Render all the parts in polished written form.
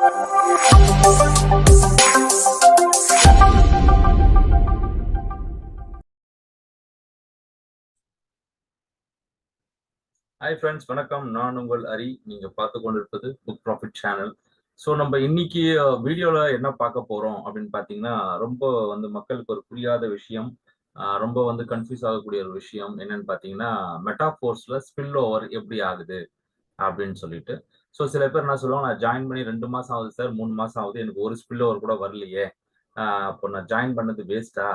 Hi friends, வணக்கம். நான் உங்கள் ஹரி. நீங்க பார்த்து கொண்டிருப்பது புக் ப்ராஃபிட் சேனல். ஸோ நம்ம இன்னைக்கு வீடியோவில் என்ன பார்க்க போறோம் அப்படின்னு பார்த்தீங்கன்னா, ரொம்ப மக்களுக்கு ஒரு புரியாத விஷயம், ரொம்ப கன்ஃபியூஸ் ஆகக்கூடிய ஒரு விஷயம் என்னன்னு பார்த்தீங்கன்னா, மெட்டாஃபோர்ஸ்ல ஸ்பில் ஓவர் எப்படி ஆகுது அப்படின்னு சொல்லிட்டு. ஸோ சில பேர் என்ன சொல்லுவாங்க, நான் ஜாயின் பண்ணி 2 மாசம் ஆகுது சார், 3 மாசம் ஆகுது, எனக்கு ஒரு ஸ்பில் ஓவர் கூட வரலையே, அப்போ நான் ஜாயின் பண்ணது வேஸ்டா,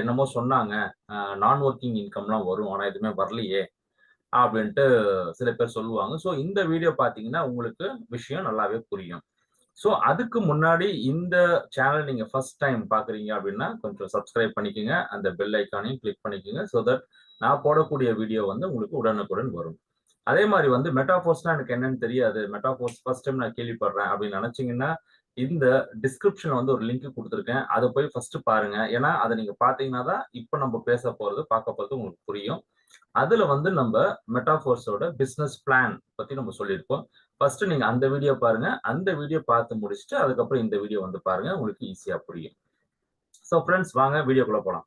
என்னமோ சொன்னாங்க நான் ஒர்க்கிங் இன்கம்லாம் வரும், ஆனால் எதுவுமே வரலையே அப்படின்ட்டு சில பேர் சொல்லுவாங்க. ஸோ இந்த வீடியோ பார்த்தீங்கன்னா, உங்களுக்கு விஷயம் நல்லாவே புரியும். ஸோ அதுக்கு முன்னாடி இந்த சேனல் நீங்க ஃபர்ஸ்ட் டைம் பார்க்குறீங்க அப்படின்னா, கொஞ்சம் சப்ஸ்கிரைப் பண்ணிக்கங்க. அந்த பெல் ஐகானையும் கிளிக் பண்ணிக்கங்க. ஸோ தட் நான் போடக்கூடிய வீடியோ உங்களுக்கு உடனுக்குடன் வரும். அதே மாரி மெட்டாஃபோர்ஸ்னா எனக்கு என்னன்னு தெரியாது, மெட்டாஃபோர்ஸ் ஃபர்ஸ்ட் டைம் நான் கேள்விப்படுறேன் அப்படின்னு நினைச்சீங்கன்னா, இந்த டிஸ்கிரிப்ஷன்ல ஒரு லிங்க் குடுத்துருக்கேன். அத போய் ஃபர்ஸ்ட் பாருங்க. ஏன்னா, அத நீங்க பார்த்தீங்கன்னா தான், இப்ப நம்ம பேச போறது, பார்க்க போறது உங்களுக்கு புரியும். அதுல நம்ப மெட்டாஃபோர்ஸோட பிசினஸ் பிளான் பத்தி நம்ம சொல்லியிருக்கோம். ஃபர்ஸ்ட் நீங்க அந்த வீடியோ பாருங்க. அந்த வீடியோ பார்த்து முடிச்சுட்டு, அதுக்கப்புறம் இந்த வீடியோ பாருங்க. உங்களுக்கு ஈஸியா புரியும். சோ ஃபிரெண்ட்ஸ், வாங்க வீடியோக்குள்ள போலாம்.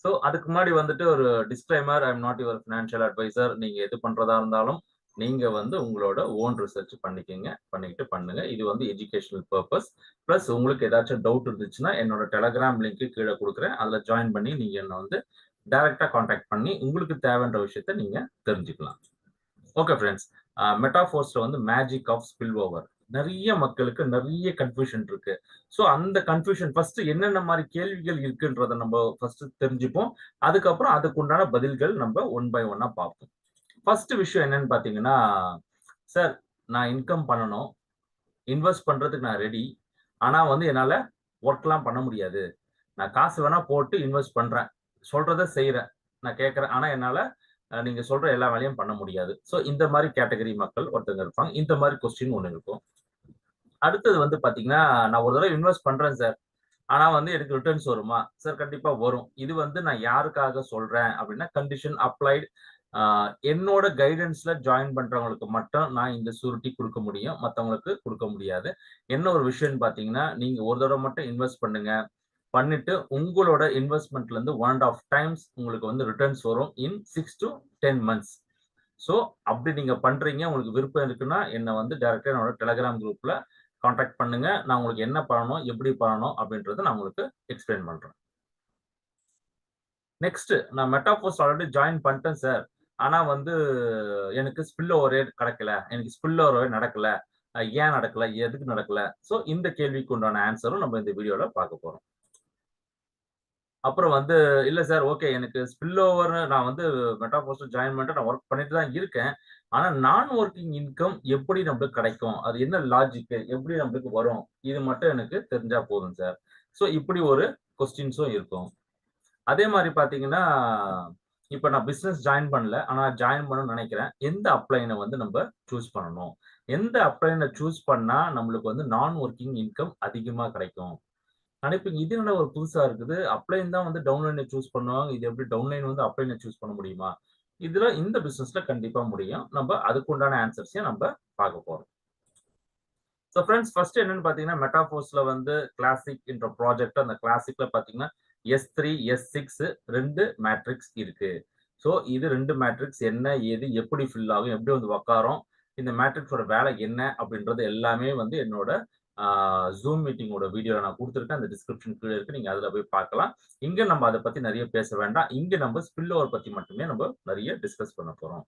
சோ அதுக்கு முன்னாடி ஒரு disclaimer, I am not your financial advisor. நீங்க எது பண்றதா இருந்தாலும், நீங்க உங்களோட ஓன் ரிசர்ச் பண்ணிக்கங்க. பண்ணிக்கிட்டு பண்ணுங்க. இது எஜுகேஷனல் பர்ப்பஸ். பிளஸ் உங்களுக்கு ஏதாச்சும் டவுட் இருந்துச்சுன்னா, என்னோட டெலகிராம் லிங்க் கீழ குடுக்குறேன். அதுல ஜாயின் பண்ணி நீங்க என்ன டைரக்ட்டா கான்டாக்ட் பண்ணி, உங்களுக்கு தேவைன்ற விஷயத்த நீங்க தெரிஞ்சுக்கலாம். Okay friends. மெட்டாஃபோர்ஸ்ல மேஜிக் ஆஃப் ஸ்பில் ஓவர். நெறைய மக்களுக்கு நெறைய கன்ஃப்யூஷன் இருக்கு. சோ அந்த கன்ஃப்யூஷன் ஃபர்ஸ்ட் என்னென்ன மாரி கேள்விகள் இருக்குன்றத நம்ம ஃபர்ஸ்ட் தெரிஞ்சுப்போம். அதுக்கப்புறம் அதுக்கு உண்டான பதில்கள் நம்ம ஒன் பை ஒன்னா பார்ப்போம். ஃபர்ஸ்ட் விஷயம் என்னன்னு பார்த்தீங்கன்னா, சார் நான் இன்கம் பண்ணணும். இன்வெஸ்ட் பண்றதுக்கு நான் ரெடி. ஆனா என்னால வொர்க்லாம் பண்ண முடியாது. நான் காசு வேணா போட்டு இன்வெஸ்ட் பண்றேன். சொல்றத செய்றேன். நான் கேட்கிறேன். ஆனா என்னால நீங்க சொல்ற எல்லா வேலையும் பண்ண முடியாது. சோ இந்த மாரி கேட்டகரி மக்கள் ஒருத்தங்க இருப்பாங்க. இந்த மாரி கொஸ்டின் ஒண்ணு இருக்கும். அடுத்தது பார்த்தீங்கன்னா, நான் ஒரு தடவ இன்வெஸ்ட் பண்றேன் சார். ஆனா எனக்கு ரிட்டர்ன்ஸ் வருமா? சார் கண்டிப்பா வரும். இது நான் யாருக்காக சொல்றேன் அப்படின்னா, கண்டிஷன் அப்ளைட். ஆ என்னோட கைடன்ஸ்ல ஜாயின் பண்றவங்களுக்கு மட்டும் நான் இந்த ஷூரிட்டி குடுக்க முடியும். மத்தவங்களுக்கு குடுக்க முடியாது. என்ன ஒரு விஷயம்னு பார்த்தீங்கன்னா, நீங்க ஒரு தடவ மட்டும் இன்வெஸ்ட் பண்ணுங்க. பண்ணிட்டு உங்களோட இன்வெஸ்ட்மென்ட்ல இருந்து 1 1/2 டைம்ஸ் உங்களுக்கு ரிட்டர்ன்ஸ் வரும் இன் 6 to 10 மந்த்ஸ். சோ அப்படி நீங்க பண்றீங்க, உங்களுக்கு விருப்பம் இருக்குன்னா, என்ன டைரக்ட்டா என்னோட டெலகிராம் குரூப்ல கான்டாக்ட் பண்ணுங்க. நான் உங்களுக்கு என்ன பண்ணணும், எப்படி பண்ணணும் அப்படின்றத நான் உங்களுக்கு எக்ஸ்பிளைன் பண்றேன். நெக்ஸ்ட், நான் மெட்டாஃபோர்ஸ் ஆல்ரெடி ஜாயின் பண்ணிட்டேன் சார். ஆனா எனக்கு ஸ்பில் ஓவரே கிடைக்கல. எனக்கு ஸ்பில் ஓவரே நடக்கல. ஏன் நடக்கல? எதுக்கு நடக்கல? சோ இந்த கேள்விக்கு உண்டான ஆன்ஸரும் நம்ம இந்த வீடியோல பார்க்க போறோம். அப்புறம் இல்ல சார், ஓகே, எனக்கு ஸ்பில் ஓவர்ன்னு நான் மெட்டாஃபோர்ஸ்ல ஜாயின் பண்ணிட்டு நான் வொர்க் பண்ணிட்டு தான் இருக்கேன். ஆனா நான் வொர்க்கிங் இன்கம் எப்படி நம்மளுக்கு கிடைக்கும்? அது என்ன லாஜிக்? எப்படி நம்மளுக்கு வரும்? இது மட்டும் எனக்கு தெரிஞ்சா போதும் சார். சோ இப்படி ஒரு கொஸ்டின்ஸும் இருக்கும். அதே மாரி பார்த்தீங்கன்னா, இப்ப நான் பிசினஸ் ஜாயின் பண்ணல. ஆனா ஜாயின் பண்ணணும்னு நெனைக்கிறேன். எந்த அப்ளைன நம்ப சூஸ் பண்ணணும்? எந்த அப்ளைன சூஸ் பண்ணா நம்மளுக்கு நான் வொர்க்கிங் இன்கம் அதிகமா கிடைக்கும்? நினைப்பீங்க, இது என்னடா ஒரு புதுசா இருக்குது. அப்ளைன் தான் டவுன்லைன சூஸ் பண்ணுவாங்க. இது எப்படி டவுன்லைன் அப்ளைன சூஸ் பண்ண முடியுமா? இதுல இந்த பிசினஸ்ல கண்டிப்பா முடியும். நம்ப அதுக்கு உண்டான ஆன்சர்ஸையும் நம்ப பார்க்க போறோம். சோ ஃபிரெண்ட்ஸ், ஃபர்ஸ்ட் என்னன்னு பார்த்தீங்கன்னா, மெட்டாஃபோர்ஸ்ல கிளாசிக் என்ற ப்ராஜெக்ட், அந்த கிளாசிக்ல பார்த்தீங்கன்னா, S3, S6 2 மேட்ரிக்ஸ் இருக்கு. சோ இது 2 மேட்ரிக்ஸ் என்ன, ஏது, எப்படி ஃபில் ஆகும், எப்படி உட்காரும், இந்த மேட்ரிக்ஸோட வேலை என்ன அப்படின்றது எல்லாமே என்னோட Zoom மீட்டிங்கோட வீடியோல நான் குடுத்திருக்கேன். அந்த டிஸ்கிரிப்ஷன் கீழ இருக்கு. நீங்க அதுல போய் பார்க்கலாம். இங்க நம்ம அத பத்தி நெறைய பேச வேண்டாம். இங்க நம்ம ஸ்பில் ஓவர் பத்தி மட்டுமே நம்ம நெறைய டிஸ்கஸ் பண்ண போறோம்.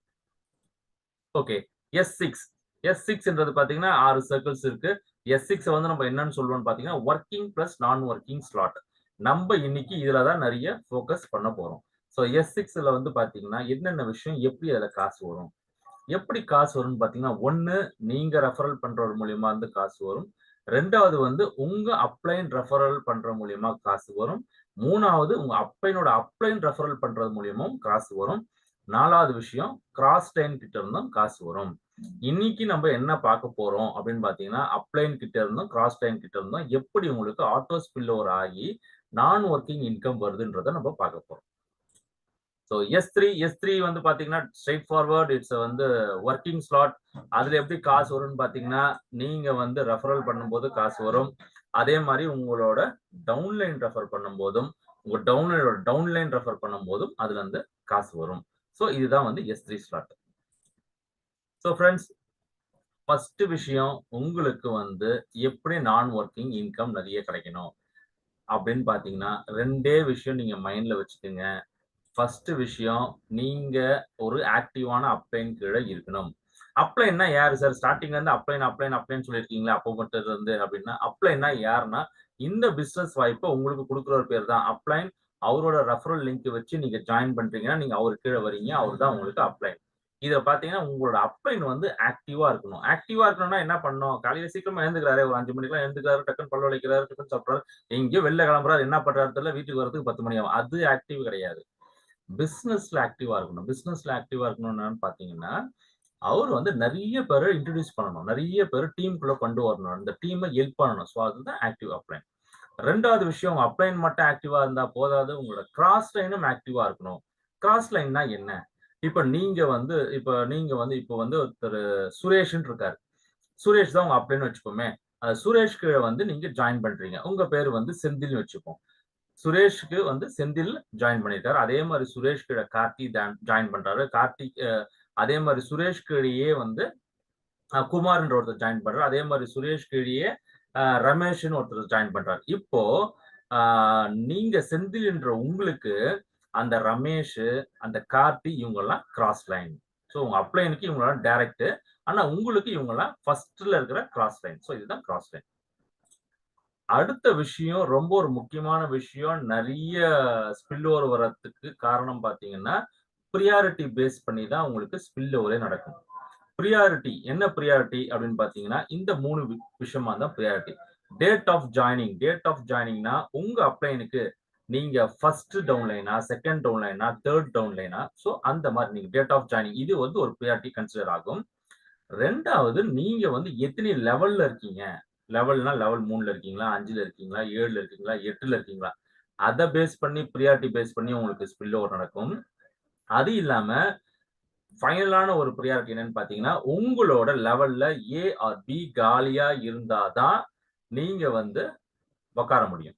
ஓகே. S6. S6ன்றது பார்த்தீங்கன்னா 6 சர்க்கிள்ஸ் இருக்கு. S6 நம்ம என்னன்னு சொல்லுவோம்னு பார்த்தீங்கன்னா, வொர்க்கிங் பிளஸ் நான் வொர்க்கிங் ஸ்லாட். நம்ப இன்னைக்கு இதுல தான் நெறைய ஃபோக்கஸ் பண்ண போறோம். சோ S6ல பார்த்தீங்கன்னா, என்னென்ன விஷயம், எப்படி அதுல காசு வரும்? எப்படி காசு வரும்னு பார்த்தீங்கன்னா, 1 நீங்க ரெஃபரல் பண்றவர் மூலியமா காசு வரும். 2வது உங்க அப்ளைன் ரெஃபரல் பண்ற மூலியமா காசு வரும். 3வது உங்க அப்ளைனோட அப்ளைன் ரெஃபரல் பண்றது மூலியமும் காசு வரும். 4வது விஷயம், கிராஸ் லைன் கிட்ட இருந்தும் காசு வரும். இன்னைக்கு நம்ம என்ன பார்க்க போறோம் அப்படின்னு பார்த்தீங்கன்னா, அப்ளைன் கிட்ட இருந்தும், கிராஸ் லைன் கிட்ட இருந்தும் எப்படி உங்களுக்கு ஆட்டோ ஸ்பில் ஓவர் ஆகி நான் வொர்க்கிங் இன்கம் வருதுன்றத நம்ம பார்க்க போறோம். ஸோ S3 வந்து பாத்தீங்கன்னா ஸ்ட்ரெயிட் ஃபார்வர்ட் இட்ஸ் வந்து ஒர்க்கிங் ஸ்லாட். அதுல எப்படி காசு வரும்னு பாத்தீங்கன்னா நீங்க வந்து ரெஃபரல் பண்ணும்போது காசு வரும். அதே மாதிரி உங்களோட டவுன்லைன் ரெஃபர் பண்ணும்போதும் உங்க டவுன்லைன் ரெஃபர் பண்ணும்போதும் அதுல இருந்து காசு வரும். ஸோ இதுதான் வந்து S3 slot. So friends, first விஷயம் உங்களுக்கு வந்து எப்படி நான் ஒர்க்கிங் இன்கம் நிறைய கிடைக்கணும் அப்படின்னு பாத்தீங்கன்னா ரெண்டே விஷயம் நீங்க மைண்ட்ல வச்சுக்கோங்க. ஃபர்ஸ்ட் விஷயம், நீங்க ஒரு ஆக்டிவான அப்ளைன் கீழே இருக்கணும். அப்ளைன்னா யாரு சார்? ஸ்டார்டிங்ல இருந்து அப்ளைன் சொல்லியிருக்கீங்களா அப்போ மட்டும் இருந்து அப்படின்னா, அப்ளைன்னா யாருன்னா இந்த பிசினஸ் வாய்ப்பை உங்களுக்கு கொடுக்குற ஒரு பேர் தான் அப்ளைன். அவரோட ரெஃபரல் லிங்க் வச்சு நீங்க ஜாயின் பண்றீங்கன்னா நீங்க அவர் கீழே வரீங்க. அவர் தான் உங்களுக்கு அப்ளைன். இத பாத்தீங்கன்னா உங்களோட அப்ளைன் வந்து ஆக்டிவா இருக்கணும். ஆக்டிவா இருக்கணும்னா என்ன பண்ணணும்? காலையில சீக்கிரமா எழுந்துக்கிறாரு, ஒரு 5 மணிக்கெல்லாம் எழுந்துக்கிறாரு, டக்குன்னு பல் விளக்கிறாரு, டிஃபன் சாப்பிடுறாரு, எங்கேயோ வெளில கிளம்புறாரு, என்ன பண்றாரு தெரியல, வீட்டுக்கு வரதுக்கு 10 மணி ஆகும். அது ஆக்டிவ் கிடையாது. பிசினஸ்ல ஆக்டிவா இருக்கணும். பிசினஸ்ல ஆக்டிவா இருக்கணும்னு பாத்தீங்கன்னா, அவர் வந்து நெறைய பேர இன்ட்ரோடியூஸ் பண்ணணும். நெறைய பேர டீமுக்குள்ள கொண்டு வரணும். அந்த டீம ஹெல்ப் பண்ணணும். சோ அதுதான் ஆக்டிவ் அப்ளைன். 2வது விஷயம், அப்ளைன் மட்டும் ஆக்டிவா இருந்தா போதாது. உங்களோட கிராஸ் லைனும் ஆக்டிவா இருக்கணும். கிராஸ் லைன்னா என்ன? இப்ப நீங்க வந்து ஒருத்தர் சுரேஷ்ன்னு இருக்காரு. சுரேஷ் தான் உங்க அப்ளைன்னு வச்சுப்போமே. சுரேஷ் கீழ வந்து நீங்க ஜாயின் பண்றீங்க. உங்க பேரு வந்து செந்தில்னு வச்சுப்போம். சுரேஷ்க்கு வந்து செந்தில் ஜாயின் பண்ணியிருக்காரு. அதே மாரி சுரேஷ் கீழ கார்த்தி ஜாயின் பண்றாரு. கார்த்திக் அதே மாரி சுரேஷ் கீழயே வந்து குமார்ன்ற ஒருத்தர் ஜாயின் பண்றாரு. அதே மாரி சுரேஷ் கீழயே ரமேஷ்ன்னு ஒருத்தர் ஜாயின் பண்றாரு. இப்போ அ நீங்க செந்தில் என்ற உங்களுக்கு அந்த ரமேஷ், அந்த கார்த்தி இவங்கலாம் கிராஸ் லைன். சோ உங்க அப்ளைனுக்கு இவங்கலாம் டைரக்ட். ஆனா உங்களுக்கு இவங்கலாம் ஃபர்ஸ்ட்ல இருக்கிற கிராஸ் லைன். சோ இதுதான் கிராஸ் லைன். அடுத்த விஷயம், ரொம்ப ஒரு முக்கியமான விஷயம். நெறைய ஸ்பில் ஓவர் வரதுக்கு காரணம் பார்த்தீங்கன்னா, பிரியாரிட்டி பேஸ் பண்ணி தான் உங்களுக்கு ஸ்பில் ஓவரே நடக்கும். பிரியாரிட்டி என்ன பிரியாரிட்டி அப்படின்னு பார்த்தீங்கன்னா, இந்த 3 விஷயமா தான் பிரியாரிட்டி. டேட் ஆஃப் ஜாயினிங்னா உங்க அப்ளைனுக்கு நீங்க ஃபர்ஸ்ட் டவுன்லைனா, செகண்ட் டவுன்லைனா, தேர்ட் டவுன்லைனா, சோ அந்த மாரி நீங்க டேட் ஆஃப் ஜாயினிங் இது வந்து ஒரு பிரியாரிட்டி கன்சிடர் ஆகும். 2வது நீங்க வந்து எத்தனை லெவல்ல இருக்கீங்க? லெவல்னா லெவல் 3ல இருக்கீங்களா? 5ல இருக்கீங்களா? 7ல இருக்கீங்களா? 8ல இருக்கீங்களா? அத பேஸ் பண்ணி பிரியாரிட்டி பேஸ் பண்ணி உங்களுக்கு ஸ்பில் ஓவர் நடக்கும். அது இல்லாம ஃபைனலான ஒரு பிரியாரிட்டி என்னன்னு பார்த்தீங்கன்னா, உங்களோட லெவல்ல ஏ ஆர் பி காலியா இருந்தா தான் நீங்க வந்து உட்கார முடியும்.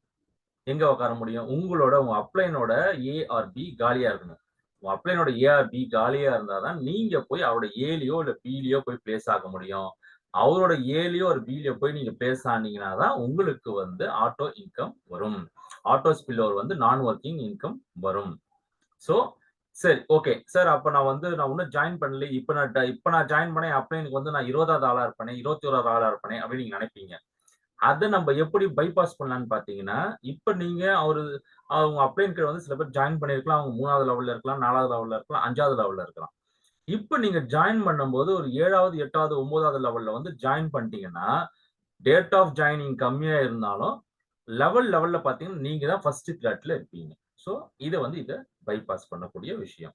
எங்க உட்கார முடியும்? உங்க அப்ளைனோட ஏ ஆர் பி காலியா இருக்கணும். உங்க அப்ளைனோட ஏ ஆர் பி காலியா இருந்தா தான் நீங்க போய் அவரோட ஏலயோ இல்ல பிலயோ போய் பிளேஸ் ஆக முடியும். அவரோட ஏலயோ ஒரு பிலயோ போய் நீங்க பிளேஸ் ஆனீங்கன்னா தான் உங்களுக்கு வந்து ஆட்டோ இன்கம் வரும். ஆட்டோ ஸ்பில் ஓவர் வந்து நான் வொர்க்கிங் இன்கம் வரும். சோ சரி, ஓகே. சார் அப்ப நான் இன்னும் ஜாயின் பண்ணல. இப்ப நான் ஜாயின் பண்ணேன். என் அப்ளைனுக்கு வந்து நான் 20வது ஆளா இருப்பேனே, 21வது ஆளா இருப்பேனே அப்படின்னு நீங்க நினைப்பீங்க. அத நம்ம எப்படி பைபாஸ் பண்ணலான்னு பார்த்தீங்கன்னா, இப்ப நீங்க அவங்க அப்ளைன் கீழ வந்து சில பேர் ஜாயின் பண்ணியிருக்கலாம். அவங்க 3வது லெவல்ல இருக்கலாம், 4வது லெவல்ல இருக்கலாம், 5வது லெவல்ல இருக்கலாம். இப்ப நீங்க ஜாயின் பண்ணும்போது ஒரு 7வது, 8வது, 9வது லெவல்ல வந்து ஜாயின் பண்ணிட்டீங்கன்னா, டேட் ஆஃப் ஜாயினிங் கம்மியா இருந்தாலும், லெவல்ல பார்த்தீங்கன்னா, நீங்க தான் ஃபர்ஸ்ட் பிளாட்ல இருப்பீங்க. சோ, இத பைபாஸ் பண்ணக்கூடிய விஷயம்.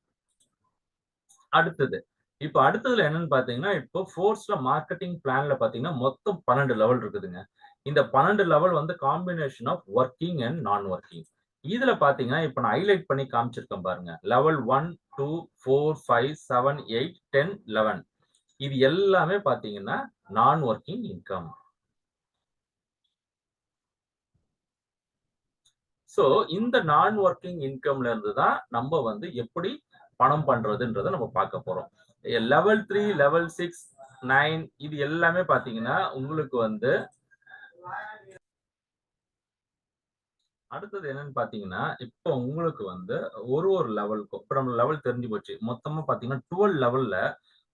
அடுத்தது. இப்ப அடுத்ததுல என்னன்னு பார்த்தீங்கன்னா, இப்போ ஃபோர்ஸ்ல மார்க்கெட்டிங் பிளான்ல பார்த்தீங்கன்னா, மொத்தம் 12 லெவல் இருக்குதுங்க. இந்த 12 லெவல் வந்து காம்பினேஷன் ஆஃப் வொர்க்கிங் அண்ட் நான் வொர்க்கிங். இதுல பார்த்தீங்கன்னா, இப்ப நான் ஹைலைட் பண்ணி காமிச்சிருக்கேன் பாருங்க. லெவல் 1, 2, 4, 5, 7, 8, 10, 11. இது எல்லாமே பார்த்தீங்கன்னா, நான் வொர்க்கிங் இன்கம். சோ, இந்த நான் வொர்க்கிங் இன்கம்ல இருந்து தான் நம்ம வந்து எப்படி பணம் பண்றதுன்றத நம்ம பார்க்க போறோம். லெவல் 3, லெவல் 6, 9 இது எல்லாமே பார்த்தீங்கன்னா, உங்களுக்கு வந்து அடுத்தது என்னன்னு பார்த்தீங்கன்னா, இப்போ உங்களுக்கு வந்து ஒரு லெவலுக்கும் இப்ப நம்ம லெவல் தெரிஞ்சு போச்சு. மொத்தமா பார்த்தீங்கன்னா 12 லெவல்ல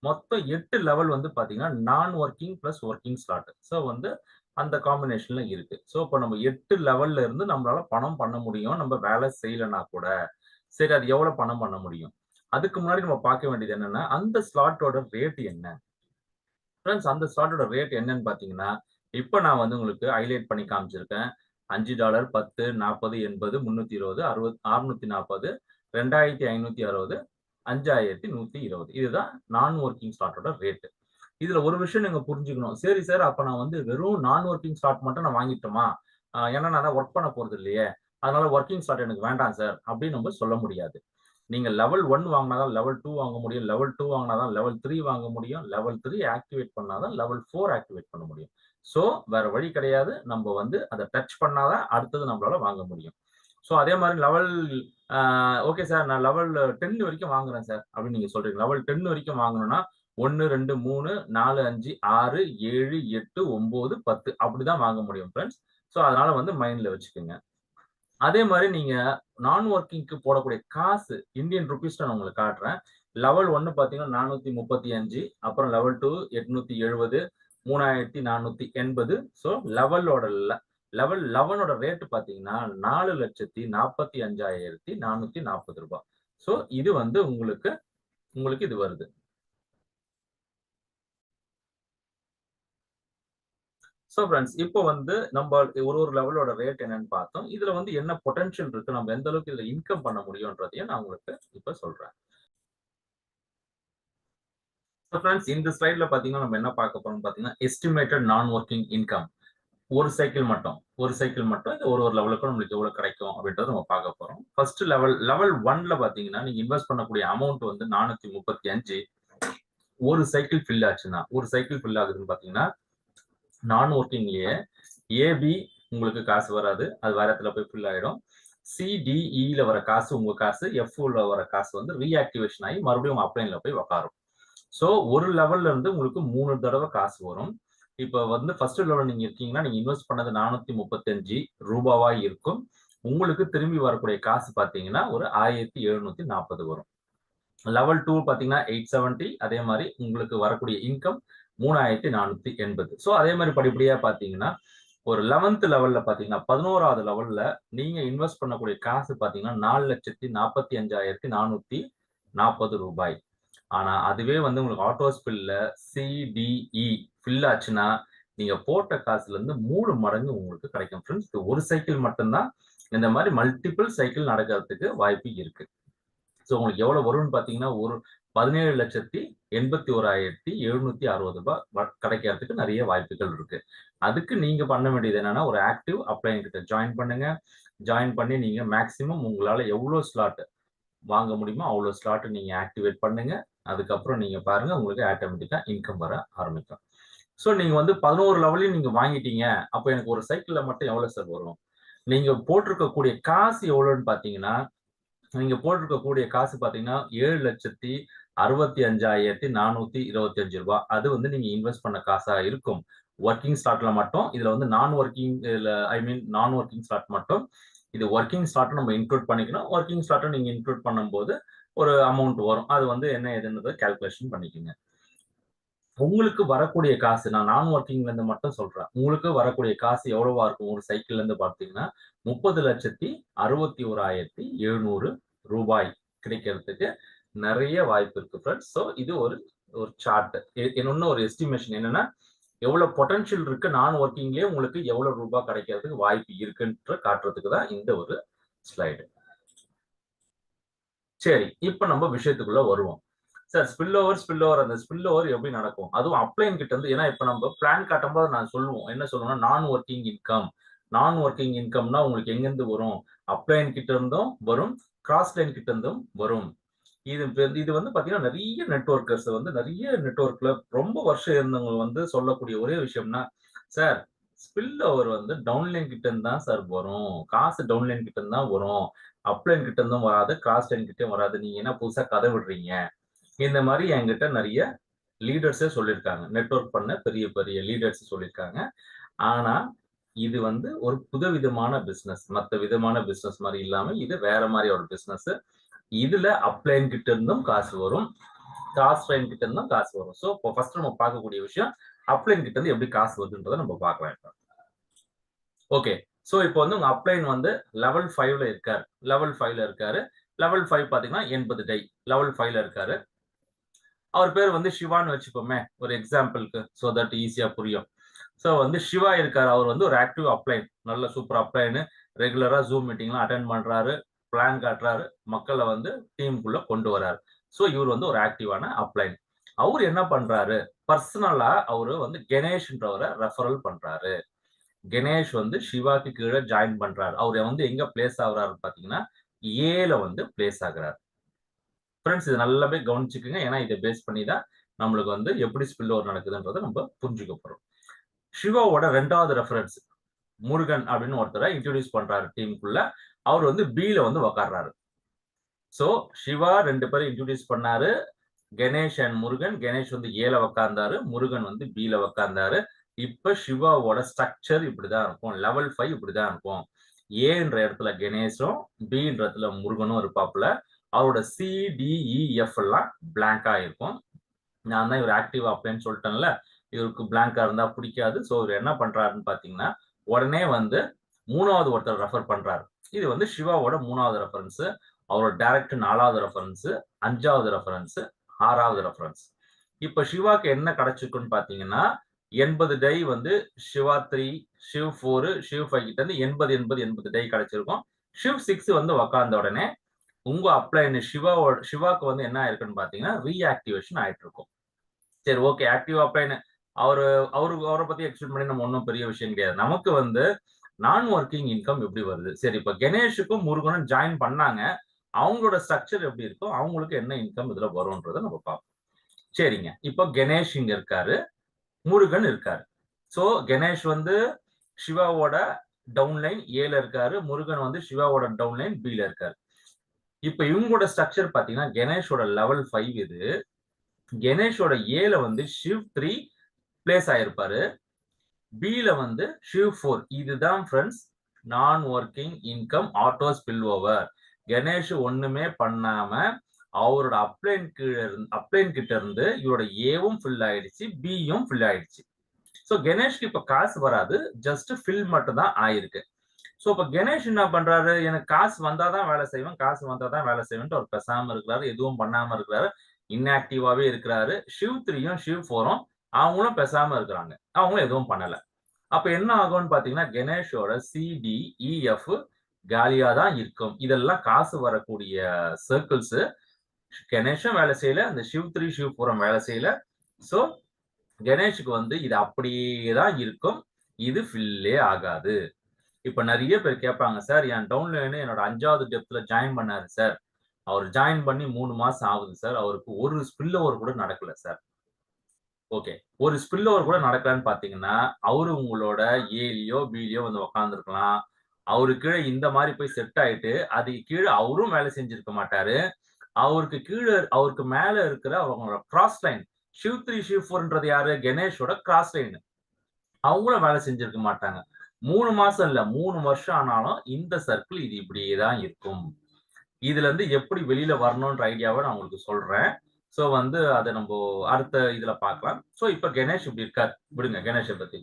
மொத்தம் 8 லெவல் வந்து பார்த்தீங்கன்னா, நான் working plus working slot. So வந்து அந்த காம்பினேஷன்ல இருக்கு. சோ இப்ப நம்ம 8 லெவல்ல இருந்து நம்மளால பணம் பண்ண முடியும். நம்ம வேலை செய்யலன்னா கூட. சரி அது எவ்வளவு பணம் பண்ண முடியும்? அதுக்கு முன்னாடி நம்ம பார்க்க வேண்டியது என்னன்னா, அந்த ஸ்லாட்டோட ரேட் என்ன? ஃபிரெண்ட்ஸ் அந்த ஸ்லாட்டோட ரேட் என்னன்னு பார்த்தீங்கன்னா, இப்ப நான் வந்து உங்களுக்கு ஹைலைட் பண்ணி காமிச்சிருக்கேன். $5, 10, 40, 80, 320, 60, 640, 2560, 5120. இதுதான் நான் வொர்க்கிங் ஸ்லாட்டோட ரேட். இதுல ஒரு விஷயம் நீங்க புரிஞ்சுக்கணும். சரி சார், அப்ப நான் வந்து வெறும் நான் வொர்க்கிங் ஸ்லாட் மட்டும் நான் வாங்கிட்டோமா? ஏன்னா நான் தான் வொர்க் பண்ண போறது இல்லையே. அதனால வொர்க்கிங் ஸ்லாட் எனக்கு வேண்டாம் சார் அப்படின்னு நம்ம சொல்ல முடியாது. நீங்க லெவல் 1 வாங்கினாதான் லெவல் 2 வாங்க முடியும், லெவல் 2 வாங்கினாதான் லெவல் 3 வாங்க முடியும், லெவல் 3 ஆக்டிவேட் பண்ணாதான் லெவல் 4 ஆக்டிவேட் பண்ண முடியும். ஸோ வேற வழி கிடையாது. நம்ம வந்து அதை டச் பண்ணாதான் அடுத்தது நம்மளால வாங்க முடியும். ஸோ அதே மாதிரி லெவல் ஓகே சார், நான் லெவல் 10 வரைக்கும் வாங்குறேன் சார் அப்படின்னு நீங்க சொல்றீங்க. லெவல் 10 வரைக்கும் வாங்கணும்னா 1 2 3 4 5 6 7 8 9 10 அப்படிதான் வாங்க முடியும் ஃப்ரெண்ட்ஸ். ஸோ அதனால வந்து மைண்ட்ல வச்சுக்கோங்க. அதே மாதிரி நீங்க நான் ஒர்க்கிங்க்கு போடக்கூடிய காசு இந்தியன் ருபீஸ் நான் உங்களுக்கு காட்டுறேன். லெவல் 1 பாத்தீங்கன்னா 435, அப்புறம் லெவல் 2 870, 3480. ஸோ லெவல் 11ஓட ரேட் பாத்தீங்கன்னா 4,45,440 ரூபாய். ஸோ இது வந்து உங்களுக்கு இது வருது. ஸோ ஃப்ரெண்ட்ஸ், இப்போ வந்து நம்ம ஒரு லெவலோட ரேட் என்னன்னு பார்த்தோம். இதுல வந்து என்ன பொட்டன்ஷியல் இருக்கு, நம்ம எந்த அளவுக்கு இதுல இன்கம் பண்ண முடியும்ன்றதையும் நான் உங்களுக்கு இப்ப சொல்றேன். ஸோ ஃப்ரெண்ட்ஸ், இந்த ஸ்லைட்ல பாத்தீங்கன்னா நம்ம என்ன பார்க்க போறோம் பாத்தீங்கன்னா, எஸ்டிமேட்டட் நான் ஒர்க்கிங் இன்கம். ஒரு சைக்கிள் மட்டும் இந்த ஒரு லெவலுக்கும் நம்மளுக்கு எவ்வளவு கிடைக்கும் அப்படின்றத நம்ம பார்க்க போறோம். ஃபர்ஸ்ட் லெவல் 1ல பாத்தீங்கன்னா நீங்க இன்வெஸ்ட் பண்ணக்கூடிய அமௌண்ட் வந்து 435. ஒரு சைக்கிள் ஃபில் ஆச்சுன்னா, ஒரு சைக்கிள் ஃபில் ஆகுதுன்னு பாத்தீங்கன்னா நான் ஒர்க்கிங்லயே ஏபி உங்களுக்கு காசு வராது, அது வேற இடத்துல போய் ஃபில் ஆயிடும். சிடிஇல வர காசு உங்க காசு, எஃப்ல வர காசு வந்து ரீஆக்டிவேஷன் ஆகி மறுபடியும் அப்ளைன்ல போய் உட்காரும். ஸோ ஒரு லெவல்ல இருந்து உங்களுக்கு 3 தடவை காசு வரும். இப்ப வந்து ஃபர்ஸ்ட் லெவல் நீங்க இருக்கீங்கன்னா நீங்க இன்வெஸ்ட் பண்ணது 435 ரூபாவா இருக்கும். உங்களுக்கு திரும்பி வரக்கூடிய காசு பாத்தீங்கன்னா ஒரு 1740 வரும். லெவல் 2 பாத்தீங்கன்னா 870. அதே மாதிரி உங்களுக்கு வரக்கூடிய இன்கம் 3480. ஸோ அதே மாதிரி படிப்படியா பாத்தீங்கன்னா ஒரு 11th லெவல்ல பாத்தீங்கன்னா 11வது லெவல்ல நீங்க இன்வெஸ்ட் பண்ணக்கூடிய காசு பாத்தீங்கன்னா 4,45,440 ரூபாய். ஆனா அதுவே வந்து உங்களுக்கு ஆட்டோ ஸ்பில்ல சிடிஇ ஃபில் ஆச்சுன்னா நீங்க போட்ட காசுல இருந்து 3 மடங்கு உங்களுக்கு கிடைக்கும் ஃப்ரெண்ட்ஸ். ஒரு சைக்கிள் மட்டும்தான், இந்த மாதிரி மல்டிபிள் சைக்கிள் நடக்கிறதுக்கு வாய்ப்பு இருக்கு. ஸோ உங்களுக்கு எவ்வளவு வரும்னு பாத்தீங்கன்னா ஒரு 17,81,760 ரூபாய் கிடைக்கிறதுக்கு நிறைய வாய்ப்புகள் இருக்கு. அதுக்கு நீங்க பண்ண வேண்டியது என்னன்னா ஒரு ஆக்டிவ் அப்ளைன் கிட்ட ஜாயின் பண்ணுங்க. ஜாயின் பண்ணி நீங்க மேக்சிமம் உங்களால எவ்வளவு ஸ்லாட் வாங்க முடியுமோ அவ்வளவு ஸ்லாட் நீங்க ஆக்டிவேட் பண்ணுங்க. அதுக்கப்புறம் நீங்க பாருங்க உங்களுக்கு ஆட்டோமேட்டிக்கா இன்கம் வர ஆரம்பிக்கும். ஸோ நீங்க வந்து 11 லெவலையும் நீங்க வாங்கிட்டீங்க. அப்ப எனக்கு ஒரு சைக்கிள்ல மட்டும் எவ்வளவு சார் வரும்? நீங்க போட்டிருக்கக்கூடிய காசு எவ்வளவுன்னு பாத்தீங்கன்னா, நீங்க போட்டிருக்கக்கூடிய காசு பாத்தீங்கன்னா 7,65,425 ரூபாய். அது வந்து நீங்க இன்வெஸ்ட் பண்ண காசா இருக்கும். ஒர்க்கிங் ஸ்லாட்ல மட்டும். இதுல வந்து நான் ஒர்க்கிங் ஸ்லாட் மட்டும். இது ஒர்க்கிங் ஸ்லாட் நம்ம இன்க்ளூட் பண்ணிக்கணும். ஒர்க்கிங் ஸ்லாட்டை நீங்க இன்க்ளூட் பண்ணும்போது ஒரு அமௌண்ட் வரும். அது வந்து என்ன ஏதுன்றதை கால்குலேஷன் பண்ணிக்கோங்க. உங்களுக்கு வரக்கூடிய காசு நான் ஒர்க்கிங்ல இருந்து மட்டும் சொல்றேன். உங்களுக்கு வரக்கூடிய காசு எவ்வளவா இருக்கும் ஒரு சைக்கிள்ல இருந்து பார்த்தீங்கன்னா 30,61,700 ரூபாய் கிடைக்கிறதுக்கு நிறைய வாய்ப்பு இருக்கு ஃப்ரெண்ட்ஸ். ஸோ இது ஒரு சார்ட். இன்னொன்னு ஒரு எஸ்டிமேஷன் என்னன்னா எவ்வளவு பொட்டன்ஷியல் இருக்கு நான் ஒர்க்கிங்லயே உங்களுக்கு எவ்வளவு ரூபாய் கிடைக்கிறதுக்கு வாய்ப்பு இருக்குன்ற காட்டுறதுக்கு தான் இந்த ஒரு ஸ்லைடு. சரி, இப்ப நம்ம விஷயத்துக்குள்ள வருவோம். சார் ஸ்பில் ஓவர் அந்த ஸ்பில் ஓவர் எப்படி நடக்கும்? அதுவும் அப்ளைன் கிட்ட இருந்து, ஏன்னா இப்ப நம்ம பிளான் காட்டும்போது நான் சொல்லுவோம், என்ன சொல்லுவோம்னா நான் ஒர்க்கிங் இன்கம்னா உங்களுக்கு எங்க இருந்து வரும்? அப்ளைன் கிட்ட இருந்தும் வரும், கிராஸ் லைன் கிட்ட இருந்தும் வரும். இது வந்து பாத்தீங்கன்னா நிறைய நெட்வொர்க்கர்ஸ் வந்து நிறைய நெட்வொர்க்ல ரொம்ப வருஷம் இருந்தவங்க வந்து சொல்லக்கூடிய ஒரே விஷயம்னா, சார் ஸ்பில் ஓவர் வந்து டவுன்லைன் கிட்ட இருந்து தான் சார் வரும், காசு டவுன்லைன் கிட்ட இருந்து தான் வரும், அப்லைன் கிட்ட இருந்தும் வராது, கிராஸ் லைன் கிட்டயும் வராது, நீங்க என்ன புதுசா கதை விடுறீங்க. இந்த மாதிரி என்கிட்ட நிறைய லீடர்ஸே சொல்லியிருக்காங்க, நெட்வொர்க் பண்ண பெரிய பெரிய லீடர்ஸ் சொல்லியிருக்காங்க. ஆனா இது வந்து ஒரு புதுவிதமான பிசினஸ், மற்ற விதமான பிசினஸ் மாதிரி இல்லாம இது வேற மாதிரி ஒரு பிசினஸ். இதுல அப்ளைன் கிட்ட இருந்தும் காசு வரும், கிராஸ் லைன் கிட்ட இருந்தும் காசு வரும். ஸோ இப்போ ஃபர்ஸ்ட் நம்ம பார்க்கக்கூடிய விஷயம் அப்ளைன் கிட்ட இருந்து எப்படி காசு வருதுன்றதை நம்ம பார்க்கலாம். ஓகே, ஸோ இப்போ வந்து உங்க அப்ளைன் வந்து லெவல் 5ல இருக்காரு. லெவல் 5 பாத்தீங்கன்னா 80 டை லெவல் 5ல இருக்காரு. அவர் பேர் வந்து சிவான்னு வச்சுப்போமே ஒரு எக்ஸாம்பிளுக்கு, ஸோ தட் ஈஸியா புரியும். ஸோ வந்து சிவா இருக்காரு. அவர் வந்து ஒரு ஆக்டிவ் அப்ளைன், நல்ல சூப்பர் அப்ளைனு, ரெகுலரா ஜூம் மீட்டிங்லாம் அட்டென்ட் பண்றாரு, பிளான் காட்டுறாரு, மக்களை வந்து டீமுக்குள்ள கொண்டு வராரு. ஸோ இவர் வந்து ஒரு ஆக்டிவான அப்ளைன். அவர் என்ன பண்றாரு, பர்சனலா அவரு வந்து கணேஷ்ன்றவரை ரெஃபரல் பண்றாரு. கணேஷ் வந்து சிவாக்கு கீழே ஜாயின் பண்றாரு. அவர் வந்து எங்க பிளேஸ் ஆகுறாரு பாத்தீங்கன்னா ஏல வந்து பிளேஸ் ஆகுறாரு. ஃப்ரெண்ட்ஸ் இது நல்லாவே கவனிச்சுக்குங்க. ஏன்னா இதை பேஸ் பண்ணி தான் நம்மளுக்கு வந்து எப்படி ஸ்பில் ஓவர் நடக்குதுன்றதை நம்ம புரிஞ்சுக்க போறோம். சிவாவோட 2வது ரெஃபரன்ஸ் முருகன் அப்படின்னு ஒருத்தரை இன்ட்ரோடியூஸ் பண்றாரு டீமுக்குள்ள. அவர் வந்து பில வந்து உக்காடுறாரு. சோ சிவா 2 பேரும் இன்ட்ரோடியூஸ் பண்ணாரு. கணேஷ் அண்ட் முருகன். கணேஷ் வந்து ஏல உக்காந்தாரு, முருகன் வந்து பில உக்காந்தாரு. இப்ப சிவாவோட ஸ்ட்ரக்சர் இப்படிதான் இருக்கும். லெவல் 5 இப்படிதான் இருக்கும். ஏன்ற இடத்துல கணேஷும், பின்ற இடத்துல முருகனும் இருப்பாப்புல. அவரோட CDEF எல்லாம் பிளாங்கா இருக்கும். நான் தான் இவர் ஆக்டிவ் அப்படின்னு சொல்லிட்டேன்ல, இவருக்கு பிளாங்கா இருந்தா பிடிக்காது. சோ இவர் என்ன பண்றாருன்னு பாத்தீங்கன்னா, உடனே வந்து 3வது ஒருத்தர் ரெஃபர் பண்றாரு. இது வந்து சிவாவோட 3வது ரெஃபரன்ஸ். அவரோட டைரக்ட் 4வது ரெஃபரன்ஸ், 5வது ரெஃபரன்ஸ், 6வது ரெஃபரன்ஸ். இப்ப சிவாக்கு என்ன கிடைச்சிருக்குன்னு பாத்தீங்கன்னா 80 டை வந்து சிவா 3, சிவ் 4, சிவ் 5 கிட்ட இருந்து 80 டை கிடைச்சிருக்கும். சிவ் 6 வந்து உக்காந்த உடனே உங்க அப்ளைன் சிவாக்கு வந்து என்ன ஆயிருக்குன்னு பாத்தீங்கன்னா ரீஆக்டிவேஷன் ஆயிட்டு இருக்கும். சரி ஓகே, ஆக்டிவ் அப்ளைன் அவரை பத்தி எக்ஸ்பிளைன் பண்ணி நம்ம ஒன்றும் பெரிய விஷயம் கிடையாது. நமக்கு வந்து நான் ஒர்க்கிங் இன்கம் எப்படி வருது? சரி, இப்ப கணேஷுக்கும் முருகனும் ஜாயின் பண்ணாங்க. அவங்களோட ஸ்ட்ரக்சர் எப்படி இருக்கும், அவங்களுக்கு என்ன இன்கம் இதுல வரும்ன்றதை நம்ம பார்ப்போம். சரிங்க, இப்போ கணேஷ் இங்க இருக்காரு, முருகன் இருக்காரு. சோ கணேஷ் வந்து சிவாவோட டவுன்லைன் ஏல இருக்காரு, முருகன் வந்து சிவாவோட டவுன்லைன் பில இருக்காரு. இப்ப இவங்களோட ஸ்ட்ரக்சர் பாத்தீங்கன்னா கணேஷோட லெவல் 5 இது. கணேஷோட ஏல வந்து சிவ் 3 பிளேஸ் ஆயிருப்பாரு, பில வந்து சிவ் 4. இதுதான் ஃப்ரெண்ட்ஸ் நான் working income auto spill over. Ganesh ஒண்ணுமே பண்ணாம அவரோட அப்ளைன் கிட்ட இருந்து இவரோட ஏவும் ஃபில் ஆயிடுச்சு, பியும் ஃபில் ஆயிடுச்சு. சோ கணேஷ்க்கு இப்ப காசு வராது, ஜஸ்ட் ஃபில் மட்டும் தான் ஆயிருக்கு. சோ இப்ப கணேஷ் என்ன பண்றாரு, எனக்கு காசு வந்தாதான் வேலை செய்வேன், காசு வந்தாதான் வேலை செய்வேன் அவர் பேசாம இருக்கிறாரு, எதுவும் பண்ணாம இருக்கிறாரு, இன்ஆக்டிவாவே இருக்கிறாரு. சிவ் 3யும் சிவ் 4ம் அவங்களும் பேசாம இருக்கிறாங்க, அவங்களும் எதுவும் பண்ணல. அப்ப என்ன ஆகும்னு பாத்தீங்கன்னா கணேஷோட CDEF காலியா தான் இருக்கும். இதெல்லாம் காசு வரக்கூடிய சர்க்கிள்ஸ். கணேஷும் வேலை செய்யல, அந்த சிவ் 3 சிவ் 4 வேலை செய்யல. சோ கணேஷுக்கு வந்து இது அப்படியே தான் இருக்கும், இது ஃபில்லே ஆகாது. இப்ப நிறைய பேர் கேட்பாங்க, சார் என் டவுன்லைன் என்னோட 5வது டெப்த்ல ஜாயின் பண்ணாரு சார், அவர் ஜாயின் பண்ணி 3 மாசம் ஆகுது சார், அவருக்கு ஒரு ஸ்பில் ஓவர் கூட நடக்கல சார். ஓகே, ஒரு ஸ்பில் ஓவர் கூட நடக்கலன்னு பாத்தீங்கன்னா அவரு உங்களோட ஏலியோ பிலியோ வந்து உக்காந்துருக்கலாம். அவரு கீழே இந்த மாதிரி போய் செட் ஆயிட்டு அதுக்கு கீழே அவரும் வேலை செஞ்சிருக்க மாட்டாரு. அவருக்கு கீழே அவருக்கு மேல இருக்கிற அவங்களோட கிராஸ் லைன் சிவ் 3 சிவ் 4ன்றது யாரு, கணேஷோட கிராஸ் லைன், அவங்களும் வேலை செஞ்சிருக்க மாட்டாங்க. 3 மாசம் இல்ல, 3 வருஷம் ஆனாலும் இந்த சர்க்கிள் இது இப்படியே தான் இருக்கும். இதுல இருந்து எப்படி வெளியில வரணும்ன்ற ஐடியாவை நான் உங்களுக்கு சொல்றேன். சோ வந்து அதை நம்ம அடுத்த இதுல பார்க்கலாம். சோ இப்ப கணேஷ் இப்படி இருக்காரு, விடுங்க கணேஷை பத்தி.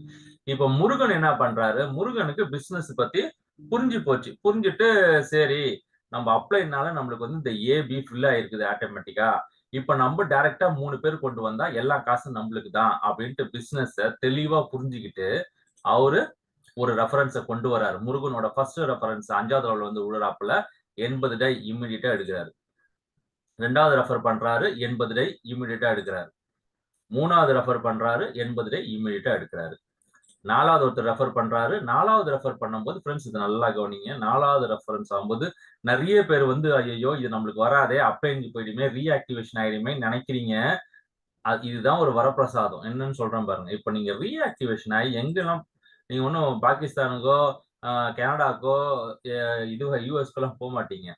இப்ப முருகன் என்ன பண்றாரு, முருகனுக்கு பிசினஸ் பத்தி புரிஞ்சு போச்சு. புரிஞ்சுட்டு சரி நம்ம அப்ளைனால நம்மளுக்கு வந்து இந்த ஏபி ஃபில் ஆயிருக்குது ஆட்டோமேட்டிக்கா, இப்ப நம்ம டைரக்டா 3 பேர் கொண்டு வந்தா எல்லா காசும் நம்மளுக்கு தான் அப்படின்ட்டு பிசினஸ் தெளிவா புரிஞ்சுக்கிட்டு அவரு ஒரு ரெஃபரன்ஸை கொண்டு வராரு. முருகனோட ஃபர்ஸ்ட் ரெஃபரன்ஸ் 5வது லெவல் வந்து விழுறாப்புல 80 டை இம்மிடியட்டா எடுக்கிறாரு. 2வது ரெஃபர் பண்றாரு, 80 டை இம்மிடியட்டா எடுக்கிறாரு. 3வது ரெஃபர் பண்றாரு, 80 டை இம்மிடியட்டா எடுக்கிறாரு. 4வது ஒருத்தர் ரெஃபர் பண்றாரு. 4வது ரெஃபர் பண்ணும்போது ஃப்ரெண்ட்ஸ் இது நல்லா கவனிங்க, 4வது ரெஃபரன்ஸ் ஆகும்போது நிறைய பேர் வந்து ஐயோ இது நம்மளுக்கு வராதே, அப்ளைனுக்கு போயிடுமே, ரீஆக்டிவேஷன் ஆயிடுமே நினைக்கிறீங்க. இதுதான் ஒரு வரப்பிரசாதம். என்னன்னு சொல்றேன் பாருங்க. இப்ப நீங்க ரீஆக்டிவேஷன் ஆகி எங்கெல்லாம் நீங்க ஒன்றும் பாகிஸ்தானுக்கோ கனடாக்கோ இது யூஎஸ்க்கெல்லாம் போக மாட்டீங்க.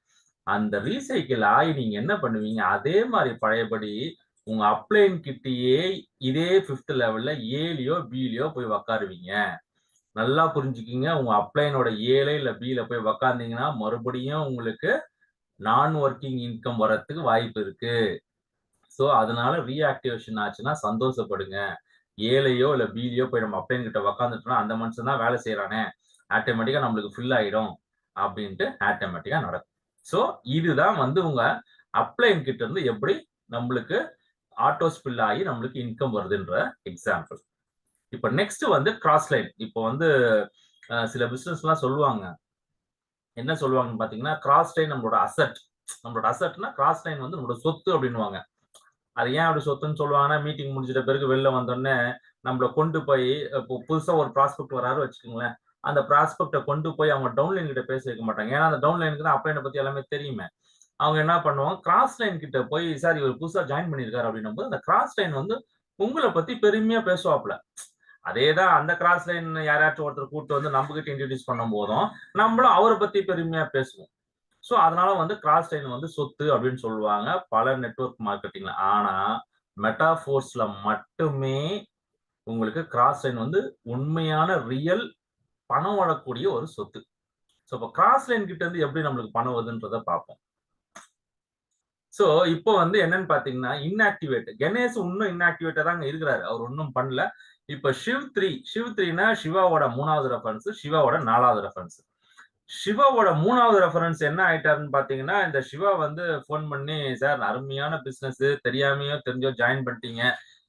அந்த ரீசைக்கிள் ஆகி நீங்க என்ன பண்ணுவீங்க, அதே மாதிரி பழையபடி உங்க அப்ளைன் கிட்டயே இதே 5th லெவல்ல ஏலியோ பிலியோ போய் உக்காருவீங்க. நல்லா புரிஞ்சுக்கிங்க, உங்க அப்ளைனோட ஏல இல்ல பில போய் உக்காந்தீங்கன்னா மறுபடியும் உங்களுக்கு நான் ஒர்க்கிங் இன்கம் வரத்துக்கு வாய்ப்பு இருக்கு. சோ அதனால ரீஆக்டிவேஷன் ஆச்சுன்னா சந்தோஷப்படுங்க. ஏலையோ இல்ல பிலியோ போய் நம்ம அப்ளைன் கிட்ட உக்காந்துட்டோம்னா அந்த மனுஷன் தான் வேலை செய்யறானே, ஆட்டோமேட்டிக்கா நம்மளுக்கு ஃபில் ஆயிடும் அப்படின்ட்டு ஆட்டோமேட்டிக்கா நடக்கும். சோ இதுதான் வந்து உங்க அப்ளைன் கிட்ட இருந்து எப்படி நம்மளுக்கு ஆட்டோ ஸ்பில் ஆகி நம்மளுக்கு இன்கம் வருதுன்ற எக்ஸாம்பிள். இப்ப நெக்ஸ்ட் வந்து கிராஸ் லைன். இப்போ வந்து சில பிசினஸ் எல்லாம் சொல்லுவாங்க, என்ன சொல்லுவாங்கன்னு பாத்தீங்கன்னா கிராஸ் லைன் நம்மளோட அசட். நம்மளோட அசட்னா கிராஸ் லைன் வந்து நம்மளோட சொத்து அப்படின்னுவாங்க. அது ஏன் அப்படி சொத்துன்னு சொல்லுவாங்கன்னா, மீட்டிங் முடிஞ்சிட்ட பிறகு வெளில வந்தோடனே நம்மள கொண்டு போய் இப்போ புதுசா ஒரு ப்ராஸ்பெக்ட் வராரு வச்சுக்கோங்களேன், அந்த ப்ராஸ்பெக்ட கொண்டு போய் அவங்க டவுன்லைன் கிட்ட பேச வைக்க மாட்டாங்க. ஏன்னா அந்த டவுன்லைனுக்கு தான் அப்ளைனை பத்தி எல்லாமே தெரியுமே. அவங்க என்ன பண்ணுவாங்க, கிராஸ் லைன் கிட்ட போய் சார் இவர் புதுசா ஜாயின் பண்ணியிருக்காரு அப்படின்னும் போது அந்த கிராஸ் லைன் வந்து உங்களை பத்தி பெருமையா பேசுவாப்ல. அதேதான் அந்த கிராஸ் லைன் யாராச்சும் ஒருத்தர் கூட்டு வந்து நம்ம கிட்ட இன்ட்ரோடியூஸ் பண்ணும் போதும் நம்மளும் அவரை பத்தி பெருமையா பேசுவோம். சோ அதனால வந்து கிராஸ் லைன் வந்து சொத்து அப்படின்னு சொல்லுவாங்க பல நெட்வொர்க் மார்க்கெட்டிங்ல. ஆனா மெட்டாஃபோர்ஸ்ல மட்டுமே உங்களுக்கு கிராஸ் லைன் வந்து உண்மையான ரியல் பணம் வரக்கூடிய ஒரு சொத்து. சோ இப்போ கிராஸ் லைன் கிட்ட இருந்து எப்படி நம்மளுக்கு பணம் வருதுன்றத பார்ப்போம். சோ இப்போ வந்து என்னன்னு பாத்தீங்கன்னா இன்ஆக்டிவேட் கணேஷ் இன்னும் இன்ஆக்டிவேட்டா தாங்க இருக்கிறாரு. அவர் ஒன்னும் பண்ணல. இப்ப சிவ்3னா சிவாவோட 3வது ரெஃபரன்ஸ், சிவாவோட 4வது ரெஃபரன்ஸ். சிவாவோட 3வது ரெஃபரன்ஸ் என்ன ஆயிட்டாருன்னு பாத்தீங்கன்னா, இந்த சிவா வந்து போன் பண்ணி சார் அருமையான பிசினஸ் தெரியாமையோ தெரிஞ்சோ ஜாயின் பண்ணிட்டீங்க.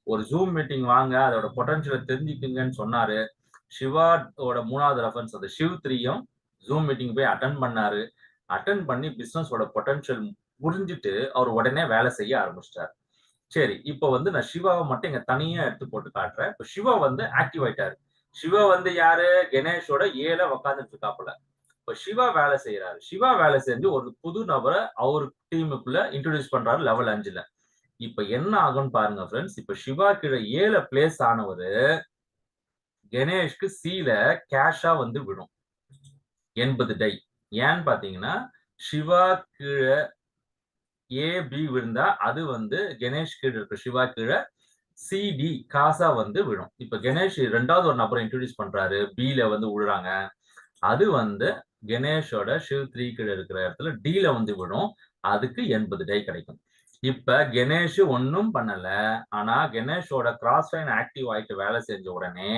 ஒரு ஜூம் மீட்டிங் வாங்க அதோட பொட்டன்ஷியலை தெரிஞ்சுக்குங்கன்னு சொன்னாரு. சிவாவோட 3வது ரெஃபரன்ஸ் அந்த சிவ்3யும் ஜூம் மீட்டிங் போய் அட்டன் பண்ணாரு. அட்டன் பண்ணி பிசினஸோட பொட்டன்ஷியல் புரிஞ்சுட்டு அவர் உடனே வேலை செய்ய ஆரம்பிச்சிட்டாரு. சரி இப்போ வந்து நான் சிவாவை மட்டும் இங்க தனியா எடுத்து போட்டு காட்டுறேன். இப்போ சிவா வந்து ஆக்டிவ் ஆயிட்டாரு. சிவா வந்து யாரு, கணேஷோட ஏல உக்காந்துட்டு இருக்காப்புல. இப்ப சிவா வேலை செய்யறாரு. சிவா வேலை செஞ்சு ஒரு புது நபரை அவர் டீமுக்குள்ள இன்ட்ரோடியூஸ் பண்றாரு லெவல் 5ல. இப்ப என்ன ஆகும்னு பாருங்க ஃப்ரெண்ட்ஸ். இப்ப சிவா கீழே ஏல பிளேஸ் ஆனவரு கணேஷ்க்கு சீல கேஷா வந்து விடும் 80 டை. ஏன்னு பாத்தீங்கன்னா சிவா கீழே ஏ பி விழுந்தா அது வந்து கணேஷ் கீழே இருக்க சிவா கீழே சிடி காசா வந்து விடும். இப்ப கணேஷ் 2வது ஒரு நபரை இன்ட்ரோடியூஸ் பண்றாரு, பில வந்து விழுறாங்க. அது வந்து கணேஷோட சிவ்3 கீழே இருக்கிற இடத்துல டீல வந்து விடும். அதுக்கு 80 டை கிடைக்கும். இப்ப கணேஷ் ஒன்னும் பண்ணல. ஆனா கணேஷோட கிராஸ் லைன் ஆக்டிவ் ஆயிட்டு வேலை செஞ்ச உடனே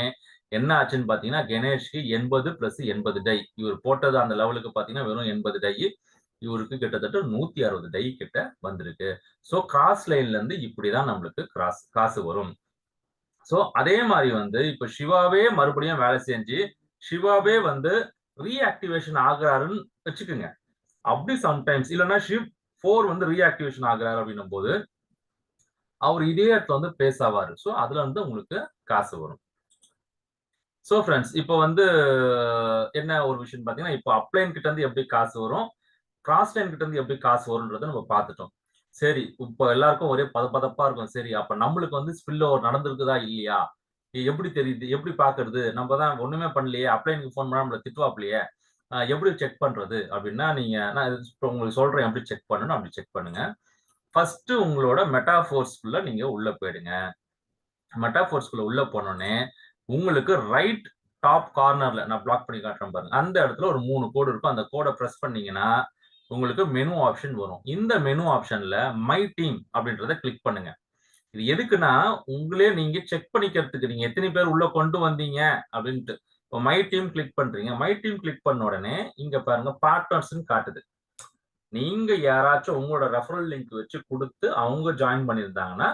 என்ன ஆச்சுன்னு பாத்தீங்கன்னா கணேஷ்க்கு 80 பிளஸ் 80 டை. இவர் போட்டது அந்த லெவலுக்கு பாத்தீங்கன்னா வெறும் 80 டை. இவருக்கு கிட்டத்தட்ட 160 டை கிட்ட வந்திருக்கு. சோ கிராஸ் லைன்ல இருந்து இப்படிதான் நம்மளுக்கு காசு வரும். சோ அதே மாதிரி வந்து இப்ப சிவாவே மறுபடியும் வேலை செஞ்சு சிவாவே வந்து ரீஆக்டிவேஷன் ஆகுறாருன்னு வச்சுக்கோங்க. அப்படி சம்டைம்ஸ் இல்லைன்னா சிவ்4 வந்து ரீஆக்டிவேஷன் ஆகுறாரு அப்படின்னும் போது அவர் இதே இடத்துல வந்து பேஸ் ஆவாரு. சோ அதுல இருந்து உங்களுக்கு காசு வரும். சோ ஃப்ரெண்ட்ஸ் இப்போ வந்து என்ன ஒரு விஷயம் பாத்தீங்கன்னா இப்போ அப்ளைன் கிட்ட இருந்து எப்படி காசு வரும், கிராஸ் லைன் கிட்ட இருந்து எப்படி காசு வரும்ன்றதை நம்ம பார்த்துட்டோம். சரி இப்போ எல்லாருக்கும் ஒரே பதப்பதப்பா இருக்கும். சரி அப்ப நம்மளுக்கு வந்து ஸ்பில் ஓவர் நடந்திருக்குதா இல்லையா, எப்படி தெரியுது, எப்படி பாக்குறது, நம்ம தான் ஒண்ணுமே பண்ணலையே, அப்ளைனுக்கு போன் பண்ணா நம்மள திட்டுவாப்லையே, எப்படி செக் பண்றது அப்படின்னா நீங்க நான் இப்போ உங்களுக்கு சொல்றேன் எப்படி செக் பண்ணணும். அப்படி செக் பண்ணுங்க. ஃபர்ஸ்ட் உங்களோட மெட்டாஃபோர்ஸ்குள்ள நீங்க உள்ள போயிடுங்க. மெட்டாஃபோர்ஸ்குள்ள உள்ள போனோடனே உங்களுக்கு ரைட் டாப் கார்னர்ல நான் பிளாக் பண்ணி காட்டுறேன் பாருங்க. அந்த இடத்துல ஒரு 3 கோடு இருக்கும். அந்த கோடை பிரஸ் பண்ணீங்கன்னா உங்களுக்கு மெனு ஆப்ஷன் வரும். இந்த மெனு ஆப்ஷன்ல மை டீம் அப்படின்றத கிளிக் பண்ணுங்க. இது எதுக்குன்னா உங்களே நீங்க செக் பண்ணிக்கிறதுக்கு நீங்க எத்தனை பேர் உள்ள கொண்டு வந்தீங்க அப்படின்ட்டு. இப்போ மை டீம் கிளிக் பண்றீங்க. மை டீம் கிளிக் பண்ண உடனே இங்க பாருங்க பார்ட்னர்ஸ் காட்டுது. நீங்க யாராச்சும் உங்களோட ரெஃபரல் லிங்க் வச்சு கொடுத்து அவங்க ஜாயின் பண்ணியிருந்தாங்கன்னா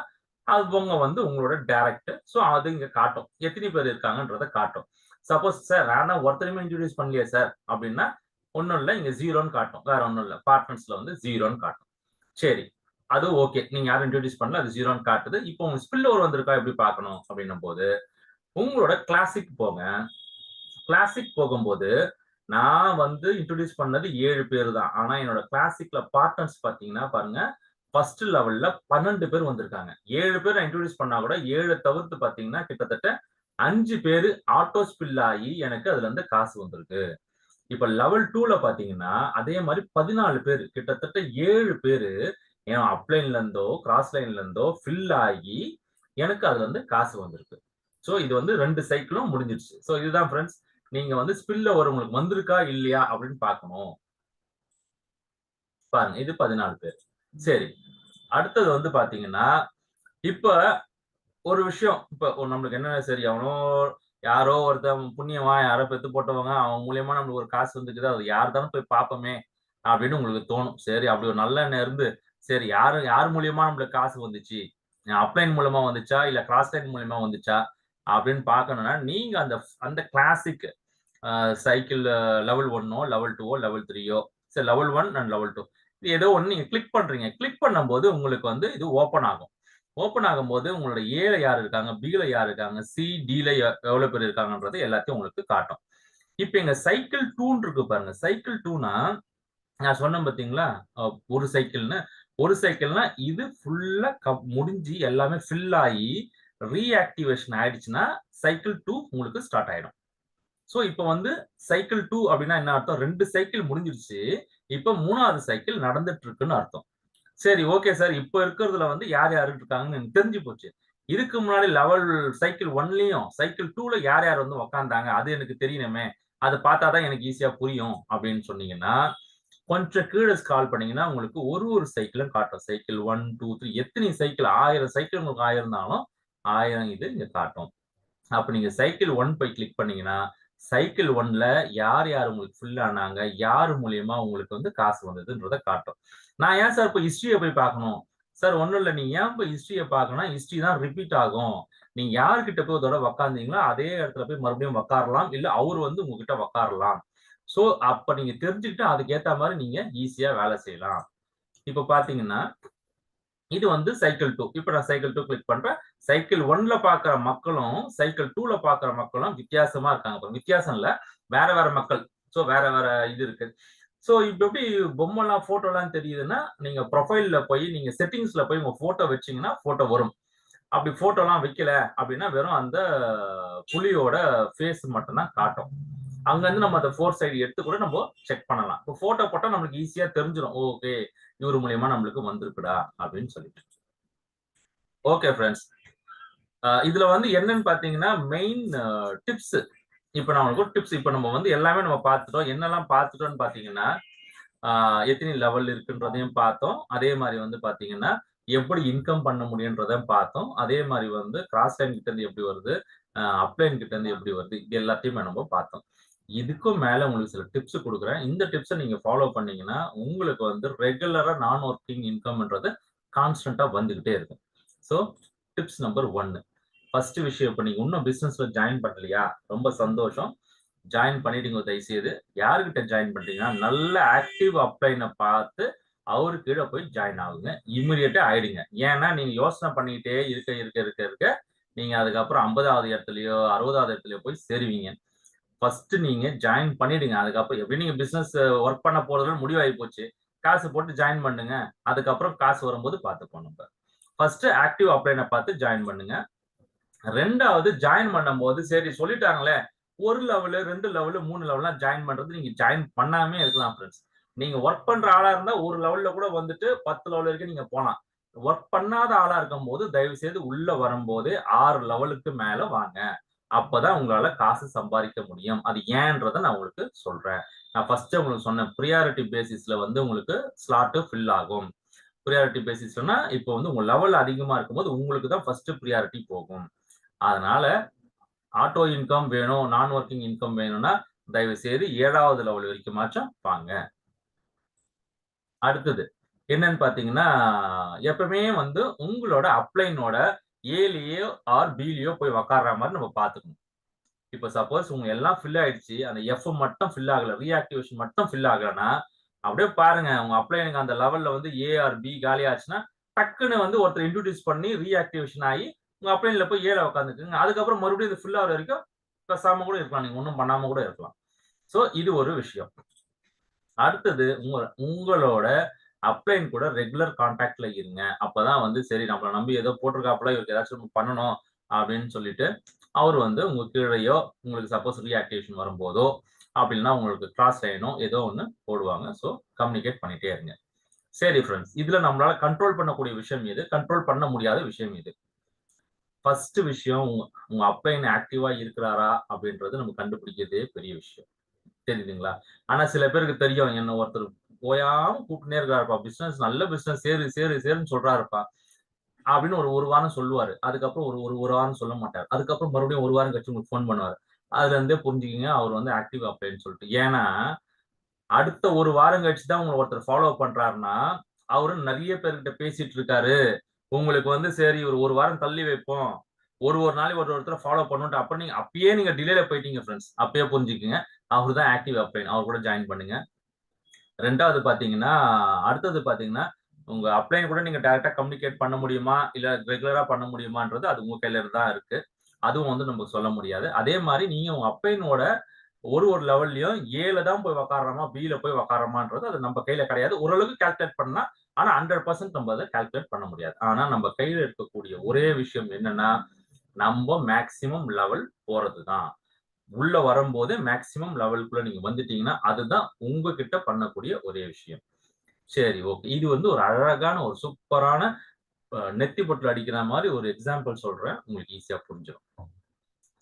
அவங்க வந்து உங்களோட டைரக்ட். ஸோ அது இங்க காட்டும் எத்தனை பேர் இருக்காங்கன்றத காட்டும். சப்போஸ் சார் நான் ஒருத்தருமே இன்ட்ரோடியூஸ் பண்ணலையே சார் அப்படின்னா ஒன்றும் இல்லை, இங்க 0ன்னு காட்டும். வேற ஒன்றும் இல்லை, பார்ட்னர்ஸ்ல வந்து 0ன்னு காட்டும். சரி அது ஓகே, நீங்க யாரும் இன்ட்ரோடியூஸ் பண்ணல, அது 0ன்னு காட்டுது. இப்போ உங்க ஸ்பில் ஓவர் வந்திருக்கா எப்படி பார்க்கணும் அப்படின்னும் போது உங்களோட கிளாசிக் போங்க. கிளாசிக் போகும்போது நான் வந்து இன்ட்ரோடியூஸ் பண்ணது 7 பேர் தான். ஆனா என்னோட கிளாசிக்ல பார்ட்னர்ஸ் பாத்தீங்கன்னா பாருங்க ஃபர்ஸ்ட் லெவல்ல 12 பேர் வந்திருக்காங்க. 7 பேர் இன்ட்ரோடியூஸ் பண்ணா கூட 7 தவிர்த்து பாத்தீங்கன்னா கிட்டத்தட்ட 5 பேர் ஆட்டோ ஸ்பில் ஆகி எனக்கு அதுல இருந்து காசு வந்திருக்கு. இப்ப லெவல் 2ல பாத்தீங்கன்னா அதே மாதிரி 14 பேர் கிட்டத்தட்ட 7 பேரு என் அப்லைன்ல இருந்தோ கிராஸ் லைன்ல இருந்தோ ஃபில் ஆகி எனக்கு அதுல இருந்து காசு வந்திருக்கு. சோ இது வந்து 2 சைக்கிளும் முடிஞ்சிருச்சு. சோ இதுதான் ஃப்ரெண்ட்ஸ், நீங்க வந்து ஸ்பில் ஓவர் உங்களுக்கு வந்திருக்கா இல்லையா அப்படின்னு பார்க்கணும். பாருங்க இது 14 பேர். சரி அடுத்தது வந்து பாத்தீங்கன்னா இப்ப ஒரு விஷயம், இப்ப நம்மளுக்கு என்ன சரி அவனோ யாரோ ஒருத்தன் புண்ணியமா யாரோ பெத்து போட்டவங்க அவன் மூலியமா நம்மளுக்கு ஒரு காசு வந்துக்குது, அது யார் தானே போய் பார்ப்போமே அப்படின்னு உங்களுக்கு தோணும். சரி அப்படி ஒரு நல்ல எண்ணம் இருந்து சரி யார் மூலியமா நம்மளுக்கு காசு வந்துச்சு, அப்ளைன் மூலமா வந்துச்சா இல்ல கிராஸ் லைன் மூலியமா வந்துச்சா அப்படின்னு பார்க்கணும்னா நீங்க அந்த அந்த கிளாசிக் சைக்கிள் லெவல் 1ஓ லெவல் 2ஓ லெவல் 3ஓ சரி லெவல் 1 அண்ட் லெவல் 2 இது ஏதோ ஒன்று நீங்க கிளிக் பண்றீங்க. கிளிக் பண்ணும்போது உங்களுக்கு வந்து இது ஓப்பன் ஆகும். ஓப்பன் ஆகும்போது உங்களோட ஏல யார் இருக்காங்க, பில யார் இருக்காங்க, சி டில எவ்வளவு பேர் இருக்காங்கன்றது எல்லாத்தையும் உங்களுக்கு காட்டும். இப்ப எங்க சைக்கிள் 2 இருக்கு பாருங்க. சைக்கிள் 2னா நான் சொன்னேன் பாத்தீங்களா, ஒரு சைக்கிள்னு. ஒரு சைக்கிள்னா இது ஃபுல்லா முடிஞ்சு எல்லாமே ஃபில் ஆகி ரீஆக்டிவேஷன் ஆயிடுச்சுன்னா சைக்கிள் 2 உங்களுக்கு ஸ்டார்ட் ஆயிடும். சோ இப்ப வந்து சைக்கிள் 2 அப்படின்னா என்ன அர்த்தம்? 2 சைக்கிள் முடிஞ்சிருச்சு. இப்ப 3வது சைக்கிள் நடந்துட்டு இருக்குன்னு அர்த்தம். சரி, ஓகே சார். இப்ப இருக்கிறதுல வந்து யார் யார் இருக்காங்கன்னு எனக்கு தெரிஞ்சு போச்சு. இதுக்கு முன்னாடி லெவல் சைக்கிள் 1லயும், சைக்கிள் 2ல யார் யார் வந்து உட்கார்ந்தாங்க? அது எனக்கு தெரியணுமே. அத பார்த்தா தான் எனக்கு ஈஸியா புரியும் அப்படின்னு சொன்னீங்கன்னா, கொஞ்சம் கீழ ஸ்க்ரால் பண்ணீங்கன்னா, உங்களுக்கு ஒரு ஒரு சைக்கிளும் காட்டும். சைக்கிள் 1, 2, 3 எத்தனை சைக்கிள் 1000 சைக்கிள் உங்களுக்கு ஆயிருந்தாலும் 1000 இது இங்க காட்டும். அப்ப நீங்க சைக்கிள் 1 போய் கிளிக் பண்ணீங்கன்னா, சைக்கிள் 1ல யார் யார் உங்களுக்கு ஃபில் ஆனாங்க? யார் மூலியமா உங்களுக்கு வந்து காசு வந்ததுன்றத காட்டும். நான் ஏன் சார் இப்ப ஹிஸ்டரிய போய் பார்க்கணும்? சார் ஒண்ணும் இல்ல. நீங்க ஏன் போய் ஹிஸ்டரிய பார்க்கணும்னா, ஹிஸ்டரி தான் ரிப்பீட் ஆகும். நீங்க யார்கிட்ட போய் ஒரு தடவ உட்கார்ந்தீங்களோ, அதே இடத்துல போய் மறுபடியும் உட்காரலாம். இல்ல அவரு வந்து உங்ககிட்ட உட்காரலாம். சோ, அப்ப நீங்க தெரிஞ்சுக்கிட்டு அதுக்கு ஏத்த மாரி நீங்க ஈஸியா வேலை செய்யலாம். இப்ப பார்த்தீங்கன்னா இது வந்து சைக்கிள் 2. இப்ப நான் சைக்கிள் 2 கிளிக் பண்றேன். சைக்கிள் 1ல பார்க்கிற மக்களும், சைக்கிள் 2ல பார்க்கிற மக்களும் வித்தியாசமா இருக்காங்க பாருங்க. வித்தியாசம் இல்ல. வேற வேற மக்கள். சோ வேற வேற இது இருக்கு. சோ இப்ப எப்படி பொம்மைலாம், ஃபோட்டோலாம் தெரியுதுன்னா, நீங்க ப்ரொஃபைல்ல போய் நீங்க செட்டிங்ஸ்ல போய் உங்க ஃபோட்டோ வச்சீங்கன்னா, ஃபோட்டோ வரும். அப்படி ஃபோட்டோலாம் வைக்கல அப்படின்னா, வெறும் அந்த புலியோட ஃபேஸ் மட்டும் தான் காட்டும். அங்கருந்து நம்ம அந்த 4 சைடு எடுத்து கூட நம்ம செக் பண்ணலாம். இப்போ ஃபோட்டோ போட்டா நம்மளுக்கு ஈஸியா தெரிஞ்சிரும். ஓகே. இவரு மூலியமா நம்மளுக்கு வந்திருக்குடா அப்படின்னு சொல்லிட்டு. Okay friends. இதுல வந்து என்னன்னு பார்த்தீங்கன்னா, மெயின் டிப்ஸ். இப்ப நான் உங்களுக்கு ஒரு டிப்ஸ். இப்ப நம்ம வந்து எல்லாமே நம்ம பார்த்துட்டோம். என்னெல்லாம் பார்த்துட்டோம்ன்னு பார்த்தீங்கன்னா, ஆ எத்தனை லெவல் இருக்குன்றதையும் பார்த்தோம். அதே மாரி வந்து பார்த்தீங்கன்னா, எப்படி இன்கம் பண்ண முடியும்ன்றதையும் பார்த்தோம். அதே மாரி வந்து கிராஸ் லைன் கிட்ட இருந்து எப்படி வருது, அப்லைன் கிட்ட இருந்து எப்படி வருது, இது எல்லாத்தையுமே நம்ம பார்த்தோம். இதுக்கும் மேல உங்களுக்கு சில டிப்ஸ் குடுக்குறேன். இந்த டிப்ஸ நீங்க ஃபாலோ பண்ணீங்கன்னா, உங்களுக்கு வந்து ரெகுலரா நான் வொர்க்கிங் இன்கம்ன்றது கான்ஸ்டன்ட்டா வந்துகிட்டே இருக்கும். So, tips number 1. ஃபர்ஸ்ட் விஷயம், இப்ப நீங்க இன்னும் பிசினஸ்ல ஜாயின் பண்ணலையா? ரொம்ப சந்தோஷம். ஜாயின் பண்ணிடுங்க தயவுசெய்து. யார்கிட்ட ஜாயின் பண்றீங்கன்னா, நல்ல ஆக்டிவ் அப்ளைன பார்த்து, அவரு கீழ போய் ஜாயின் ஆகுங்க. இம்மீடியட்டா ஆயிடுங்க. ஏன்னா, நீங்க யோசனை பண்ணிக்கிட்டே இருக்க, நீங்க அதுக்கப்புறம் 50வது இடத்துலயோ, 60வது இடத்துலயோ போய் சேருவீங்க. ஃபர்ஸ்ட் நீங்க ஜாயின் பண்ணிடுங்க. அதுக்கப்புறம் எப்படியும் நீங்க பிசினஸ் வொர்க் பண்ண போறதுன்னு முடிவாகி போச்சு. காசு போட்டு ஜாயின் பண்ணுங்க. அதுக்கப்புறம் காசு வரும்போது பார்த்துப்போம் நம்ப. ஃபர்ஸ்ட் ஆக்டிவ் அப்ளைன பார்த்து ஜாயின் பண்ணுங்க. 2வது ஜாயின் பண்ணும்போது சரி சொல்லிட்டாங்களே, 1 லெவலு, 2 லெவலு, 3 லெவல்லாம் ஜாயின் பண்றது நீங்க ஜாயின் பண்ணாமயே இருக்கலாம் ஃபிரெண்ட்ஸ். நீங்க வொர்க் பண்ற ஆளா இருந்தா 1 லெவல்ல கூட வந்துட்டு 10 லெவல் வரைக்கும் நீங்க போலாம். வொர்க் பண்ணாத ஆளா இருக்கும்போது தயவு செய்து உள்ள வரும்போதே 6 லெவலுக்கு மேல வாங்க. அப்பதான் உங்களால காசு சம்பாதிக்க முடியும். அது ஏன்றத நான் உங்களுக்கு சொல்றேன். நான் ஃபர்ஸ்ட்டே உங்களுக்கு சொன்னேன். பிரியாரிட்டி பேசிஸ்ல வந்து உங்களுக்கு ஸ்லாட் ஃபில் ஆகும். பிரியாரிட்டி பேசிஸ்னா, இப்போ வந்து உங்க லெவல் அதிகமா இருக்கும்போது உங்களுக்கு தான் ஃபர்ஸ்ட் பிரியாரிட்டி போகும். அதனால ஆட்டோ இன்கம் வேணும், நான் வொர்க்கிங் இன்கம் வேணும்னா, தயவு செய்து 7வது லெவல் வரைக்குமாச்சும் வாங்க. அடுத்தது என்னன்னு பார்த்தீங்கன்னா, எப்பவுமே வந்து உங்களோட அப்ளைனோட ஏலயோ ஆர் பிலயோ போய் உட்கார்ற மாரி நம்ம பார்த்துக்கணும். இப்ப சப்போஸ் உங்க எல்லாம் ஃபில் ஆயிடுச்சு. அந்த எஃப் மட்டும் ஃபில் ஆகல. ரீஆக்டிவேஷன் மட்டும் ஃபில் ஆகலன்னா, அப்படியே பாருங்க. உங்க அப்ளைனுக்கு அந்த லெவல்ல வந்து ஏ ஆர் பி காலி ஆச்சுன்னா, டக்குன்னு வந்து ஒருத்தர் இன்ட்ரோடியூஸ் பண்ணி ரீஆக்டிவேஷன் ஆயி, உங்க அப்ளைன்ல போய் ஏல உட்காந்துக்குங்க. அதுக்கப்புறம் மறுபடியும் இது ஃபில் ஆகுற வரைக்கும் பேசாம கூட இருக்கலாம். நீங்க ஒண்ணும் பண்ணாம கூட இருக்கலாம். சோ இது ஒரு விஷயம். அடுத்தது உங்களோட அப்ளைன் கூட ரெகுலர் கான்டாக்ட்ல இருங்க. அப்பதான் வந்து சரி நம்மள நம்பி ஏதோ போட்டிருக்காப்புல, இவருக்கு ஏதாச்சும் பண்ணணும் அப்படின்னு சொல்லிட்டு, அவரு வந்து உங்க கீழயோ, உங்களுக்கு சப்போஸ் ரீஆக்டிவேஷன் வரும்போதோ, அப்படி இல்லன்னா உங்களுக்கு கிராஸ் லைனோ ஏதோ ஒண்ணு போடுவாங்க. சோ கம்யூனிகேட் பண்ணிட்டே இருங்க. சரி ஃபிரெண்ட்ஸ். இதுல நம்மளால கண்ட்ரோல் பண்ணக்கூடிய விஷயம் எது? கண்ட்ரோல் பண்ண முடியாத விஷயம் எது? ஃபர்ஸ்ட் விஷயம் உங்க உங்க அப்ளைன் ஆக்டிவா இருக்கிறாரா? அப்படின்றது நம்ம கண்டுபிடிக்கிறதே பெரிய விஷயம். தெரியுதுங்களா? ஆனா சில பேருக்கு தெரியும். என்ன ஒருத்தர் ஓயாம கூப்பிட்டுன்னே இருக்காருப்பா. பிசினஸ் நல்ல பிசினஸ் சேரு, சேரு, சேருன்னு சொல்றாருப்பா. அப்படின்னு ஒரு 1 வாரம் சொல்லுவாரு. அதுக்கப்புறம் ஒரு வாரம் சொல்ல மாட்டாரு. அதுக்கப்புறம் மறுபடியும் 1 வாரம் கழிச்சு உங்களுக்கு ஃபோன் பண்ணுவாரு. அதுல இருந்தே புரிஞ்சுக்கங்க அவர் வந்து ஆக்டிவ் அப்ளைன்னு சொல்லிட்டு. ஏன்னா, அடுத்த 1 வாரம் கழிச்சு தான் உங்கள ஒருத்தர் ஃபாலோ பண்றாருன்னா, அவரு நெறைய பேர்கிட்ட பேசிட்டு இருக்காரு. உங்களுக்கு வந்து சரி ஒரு வாரம் தள்ளி வைப்போம். ஒரு நாளைக்கு ஒருத்தர ஃபாலோ பண்ணுன்ட்டு அப்ப நீங்க அப்பயே நீங்க டிலேல போயிட்டீங்க ஃபிரெண்ட்ஸ். அப்பயே புரிஞ்சுக்கங்க. அவரு தான் ஆக்டிவ் அப்ளைன். அவர் கூட ஜாயின் பண்ணுங்க. 2வது பார்த்தீங்கன்னா, அடுத்தது பார்த்தீங்கன்னா, உங்க அப்ளைன் கூட நீங்க டைரக்ட்டா கம்யூனிகேட் பண்ண முடியுமா? இல்ல ரெகுலரா பண்ண முடியுமான்றது அது உங்க கையில தான் இருக்கு. அதுவும் வந்து நம்ம சொல்ல முடியாது. அதே மாரி நீங்க உங்க அப்ளைனோட ஒரு லெவல்லயும் ஏல தான் போய் உக்காடுறோமா பில போய் உக்காடுறோமான்றது அது நம்ம கையில கிடையாது. ஓரளவுக்கு கால்குலேட் பண்ணா, ஆனா 100% நம்ம அதை கால்குலேட் பண்ண முடியாது. ஆனா நம்ம கையில இருக்கக்கூடிய ஒரே விஷயம் என்னன்னா, நம்ம மேக்சிமம் லெவல் போறதுதான். உள்ள வரும்போது மேக்சிமம் லெவலுக்குள்ள நீங்க வந்துட்டீங்கன்னா, அதுதான் உங்ககிட்ட பண்ணக்கூடிய ஒரே விஷயம். சரி, ஓகே. இது வந்து ஒரு அழகான ஒரு சூப்பரான நெத்தி பொட்டுல அடிக்கிற மாரி ஒரு எக்ஸாம்பிள் சொல்றேன். உங்களுக்கு ஈஸியா புரிஞ்சிரும்.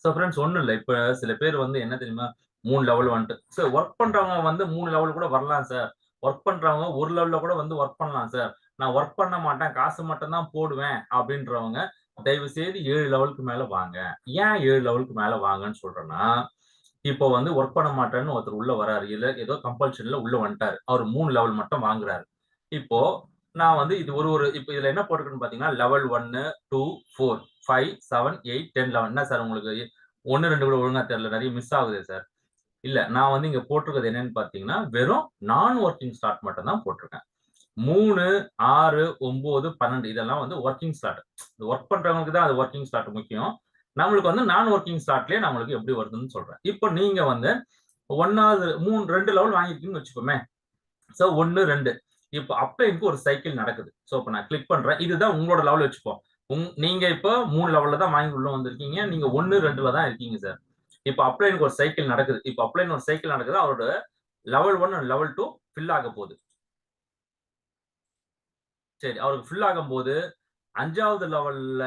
சோ ஃபிரெண்ட்ஸ் ஒண்ணும் இல்ல. இப்ப சில பேர் வந்து என்ன தெரியுமா? 3 லெவல் வந்துட்டு சார் வொர்க் பண்றவங்க வந்து 3 லெவல் கூட வரலாம் சார். வொர்க் பண்றவங்க 1 லெவல்ல கூட வந்து வொர்க் பண்ணலாம் சார். நான் வொர்க் பண்ண மாட்டேன். காசு மட்டும் தான் போடுவேன் அப்படின்றவங்க, தயவு செய்து 7 லெவலுக்கு மேல வாங்க. ஏன் 7 லெவலுக்கு மேல வாங்கன்னு சொல்றேன்னா, இப்போ வந்து வொர்க் பண்ண மாட்டேன்னு ஒருத்தர் உள்ள வராரு. இல்ல ஏதோ கம்பல்ஷன்ல உள்ள வந்துட்டாரு. அவரு 3 லெவல் மட்டும் வாங்குறாரு. இப்போ நான் வந்து இது ஒரு ஒரு இப்ப இதுல என்ன போட்டிருக்குன்னு பாத்தீங்கன்னா, லெவல் 1, 2, 4, 5, 7, 8, 10, 11 என்ன சார் உங்களுக்கு 1, 2 கூட ஒழுங்கா தெரியல. நெறைய மிஸ் ஆகுதே சார். இல்ல நான் வந்து இங்க போட்டிருக்கிறது என்னன்னு பாத்தீங்கன்னா, வெறும் நான் வொர்க்கிங் ஸ்லாட் மட்டும் தான் போட்டிருக்கேன். 3, 6, 9, 12 இதெல்லாம் வந்து வொர்க்கிங் ஸ்லாட். வொர்க் பண்றவங்களுக்கு தான் அது வொர்க்கிங் ஸ்லாட் முக்கியம். நம்மளுக்கு வந்து நான் வொர்க்கிங் ஸ்லாட்லயே நம்மளுக்கு எப்படி வருதுன்னு சொல்றேன். இப்போ நீங்க வந்து 1வது 2 லெவல் வாங்கியிருக்கீங்கன்னு வச்சுக்கோமே. சோ 1, 2 இப்போ அப்ளைன்க்கு ஒரு சைக்கிள் நடக்குது. சோ இப்ப நான் கிளிக் பண்றேன். இதுதான் உங்களோட லெவல் வச்சுப்போம். நீங்க இப்ப 3 லெவல்ல தான் வாங்கி உள்ள வந்திருக்கீங்க. நீங்க 1, 2ல தான் இருக்கீங்க சார். இப்ப அப்ளைன்க்கு ஒரு சைக்கிள் நடக்குது. இப்ப அப்ளைன் ஒரு சைக்கிள் நடக்குது. அவரோட லெவல் 1 அண்ட் லெவல் 2 ஃபில் ஆக போகுது. சரி. அவருக்கு ஃபில் ஆகும்போது 5வது லெவல்ல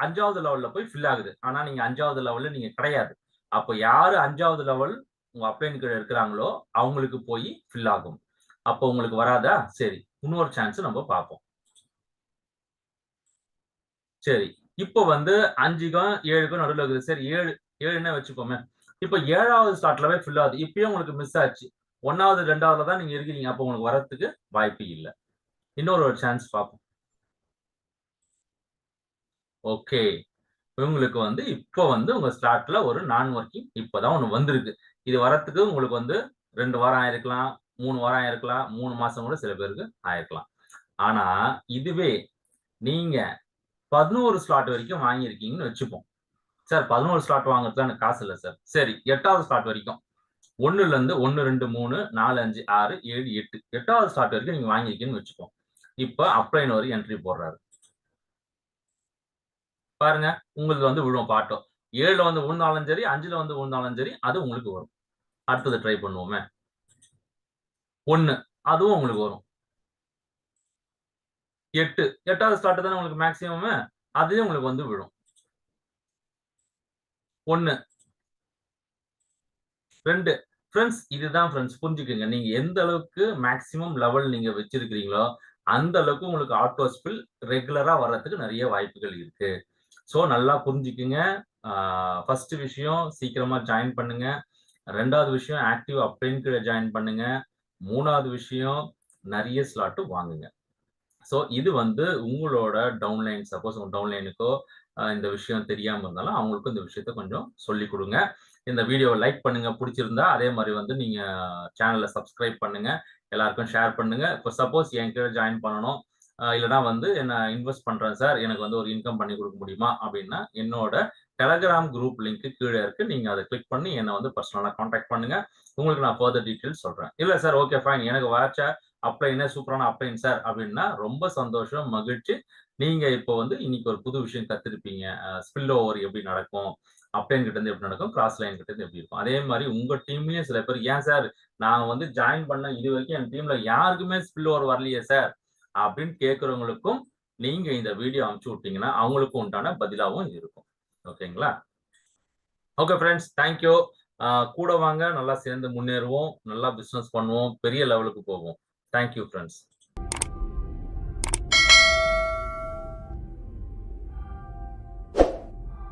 5வது லெவல்ல போய் ஃபில் ஆகுது. ஆனா நீங்க 5வது லெவல்ல நீங்க கிடையாது. அப்ப யாரு 5வது லெவல் உங்க அப்ளைன் கீழ இருக்கிறாங்களோ, அவங்களுக்கு போய் ஃபில் ஆகும். அப்போ உங்களுக்கு வராதா? சரி. இன்னொரு சான்ஸ் நம்ம பார்ப்போம். சரி. இப்போ வந்து 5க்கும் 7க்கும் நடுவுல இருக்குது. சரி 7ன்னே வச்சுப்போமே. இப்ப 7வது ஸ்லாட்லவே ஃபில் ஆகுது. இப்பயும் உங்களுக்கு மிஸ் ஆச்சு. 1வது, 2வதுல தான் நீங்க இருக்கிறீங்க. அப்போ உங்களுக்கு வரதுக்கு வாய்ப்பு இல்ல. இன்னொரு ஒரு சான்ஸ் பார்ப்போம். ஓகே. இவங்களுக்கு வந்து இப்போ வந்து உங்க ஸ்லாட்ல ஒரு நான் வொர்க்கிங் இப்பதான் ஒண்ணு வந்திருக்கு. இது வரத்துக்கு உங்களுக்கு வந்து 2 வாரம் ஆயிருக்கலாம், 3 வாரம் ஆயிருக்கலாம், 3 மாசம் கூட சில பேருக்கு ஆயிருக்கலாம். ஆனா, இதுவே நீங்க 11 ஸ்லாட் வரைக்கும் வாங்கியிருக்கீங்கன்னு வச்சுப்போம். சார் 11 ஸ்லாட் வாங்குறதுக்கு எனக்கு காசு இல்ல சார். சரி 8வது ஸ்லாட் வரைக்கும். 1ல இருந்து 1, 2, 3, 4, 5, 6, 7, 8. 8வது ஸ்லாட் வரைக்கும் நீங்க வாங்கியிருக்கீங்கன்னு வச்சுப்போம். இப்ப அப்ளைன் ஒரு என்ட்ரி போடுறாரு. பாருங்க, உங்களுது வந்து விழும் பாட்டோம். 7ல வந்து விழுந்தாலும் சரி, 5ல வந்து விழுந்தாலும் சரி, அது உங்களுக்கு வரும். அடுத்தது ட்ரை பண்ணுவோமே. 1 அதுவும் உங்களுக்கு வரும். 8 8வது ஸ்லாட் தானே உங்களுக்கு மேக்ஸிமமு. அதுலயும் உங்களுக்கு வந்து விழும். 1 2 ஃபிரெண்ட்ஸ் இதுதான் ஃபிரெண்ட்ஸ் புரிஞ்சுக்கங்க. நீங்க எந்த அளவுக்கு மேக்ஸிமம் லெவல் நீங்க வச்சிருக்கிறீங்களோ, அந்த அளவுக்கு உங்களுக்கு ஆட்டோ ஸ்பில் ரெகுலரா வர்றதுக்கு நெறைய வாய்ப்புகள் இருக்கு. சோ நல்லா புரிஞ்சுக்குங்க. ஆ ஃபர்ஸ்ட் விஷயம் சீக்கிரமா ஜாயின் பண்ணுங்க. 2வது விஷயம் ஆக்டிவ் அப்ளைன்க்கு ஜாயின் பண்ணுங்க. 3வது விஷயம் நெறைய ஸ்லாட் வாங்குங்க. சோ இது வந்து உங்களோட டவுன்லைன் சப்போஸ் உங்க டவுன்லைனுக்கோ இந்த விஷயம் தெரியாம இருந்தாலும் அவங்களுக்கும் இந்த விஷயத்த கொஞ்சம் சொல்லிக் குடுங்க. இந்த வீடியோவ லைக் பண்ணுங்க புடிச்சிருந்தா. அதே மாரி வந்து நீங்க சேனல சப்ஸ்கிரைப் பண்ணுங்க. எல்லாருக்கும் ஷேர் பண்ணுங்க. இப்ப சப்போஸ் என் கீழ ஜாயின் பண்ணணும். இல்லன்னா வந்து என்ன இன்வெஸ்ட் பண்றேன் சார். எனக்கு வந்து ஒரு இன்கம் பண்ணி குடுக்க முடியுமா? அப்டின்னா என்னோட டெலகிராம் குரூப் லிங்க் கீழ இருக்கு. நீங்க அத கிளிக் பண்ணி என்ன வந்து பர்சனலா கான்டாக்ட் பண்ணுங்க. உங்களுக்கு நான் ஃபர்தர் டீட்டெயில்ஸ் சொல்றேன். இல்ல சார் ஓகே ஃபைன். எனக்கு வாட்ச அப்ளைன் சூப்பரான அப்ளைன் சார் அப்டின்னா ரொம்ப சந்தோஷம், மகிழ்ச்சி. நீங்க இப்போ வந்து இன்னைக்கு ஒரு புது விஷயம் கத்துருப்பீங்க. ஸ்பில் ஓவர் எப்படி நடக்கும்? அப்ளைன் கிட்ட இருந்து எப்படி நடக்கும்? கிராஸ் லைன் கிட்ட இருந்து எப்படி இருக்கும்? அதே மாரி உங்க டீம்லயும் சில பேர் ஏன் சார் நான் வந்து ஜாயின் பண்ண இதுவரைக்கும் என் டீம்ல யாருக்குமே ஸ்பில் ஓவர் வரலையே சார் அப்படின்னு கேட்கிறவங்களுக்கும் நீங்க இந்த வீடியோ அனுப்பிச்சு விட்டீங்கன்னா அவங்களுக்கும் உண்டான பதிலாவும் இருக்கும். ஓகேங்களா? Okay friends thank you. கூட வாங்க நல்லா சேர்ந்து முன்னேறுவோம். நல்லா பிசினஸ் பண்ணுவோம். பெரிய லெவலுக்கு போவோம். Thank you friends.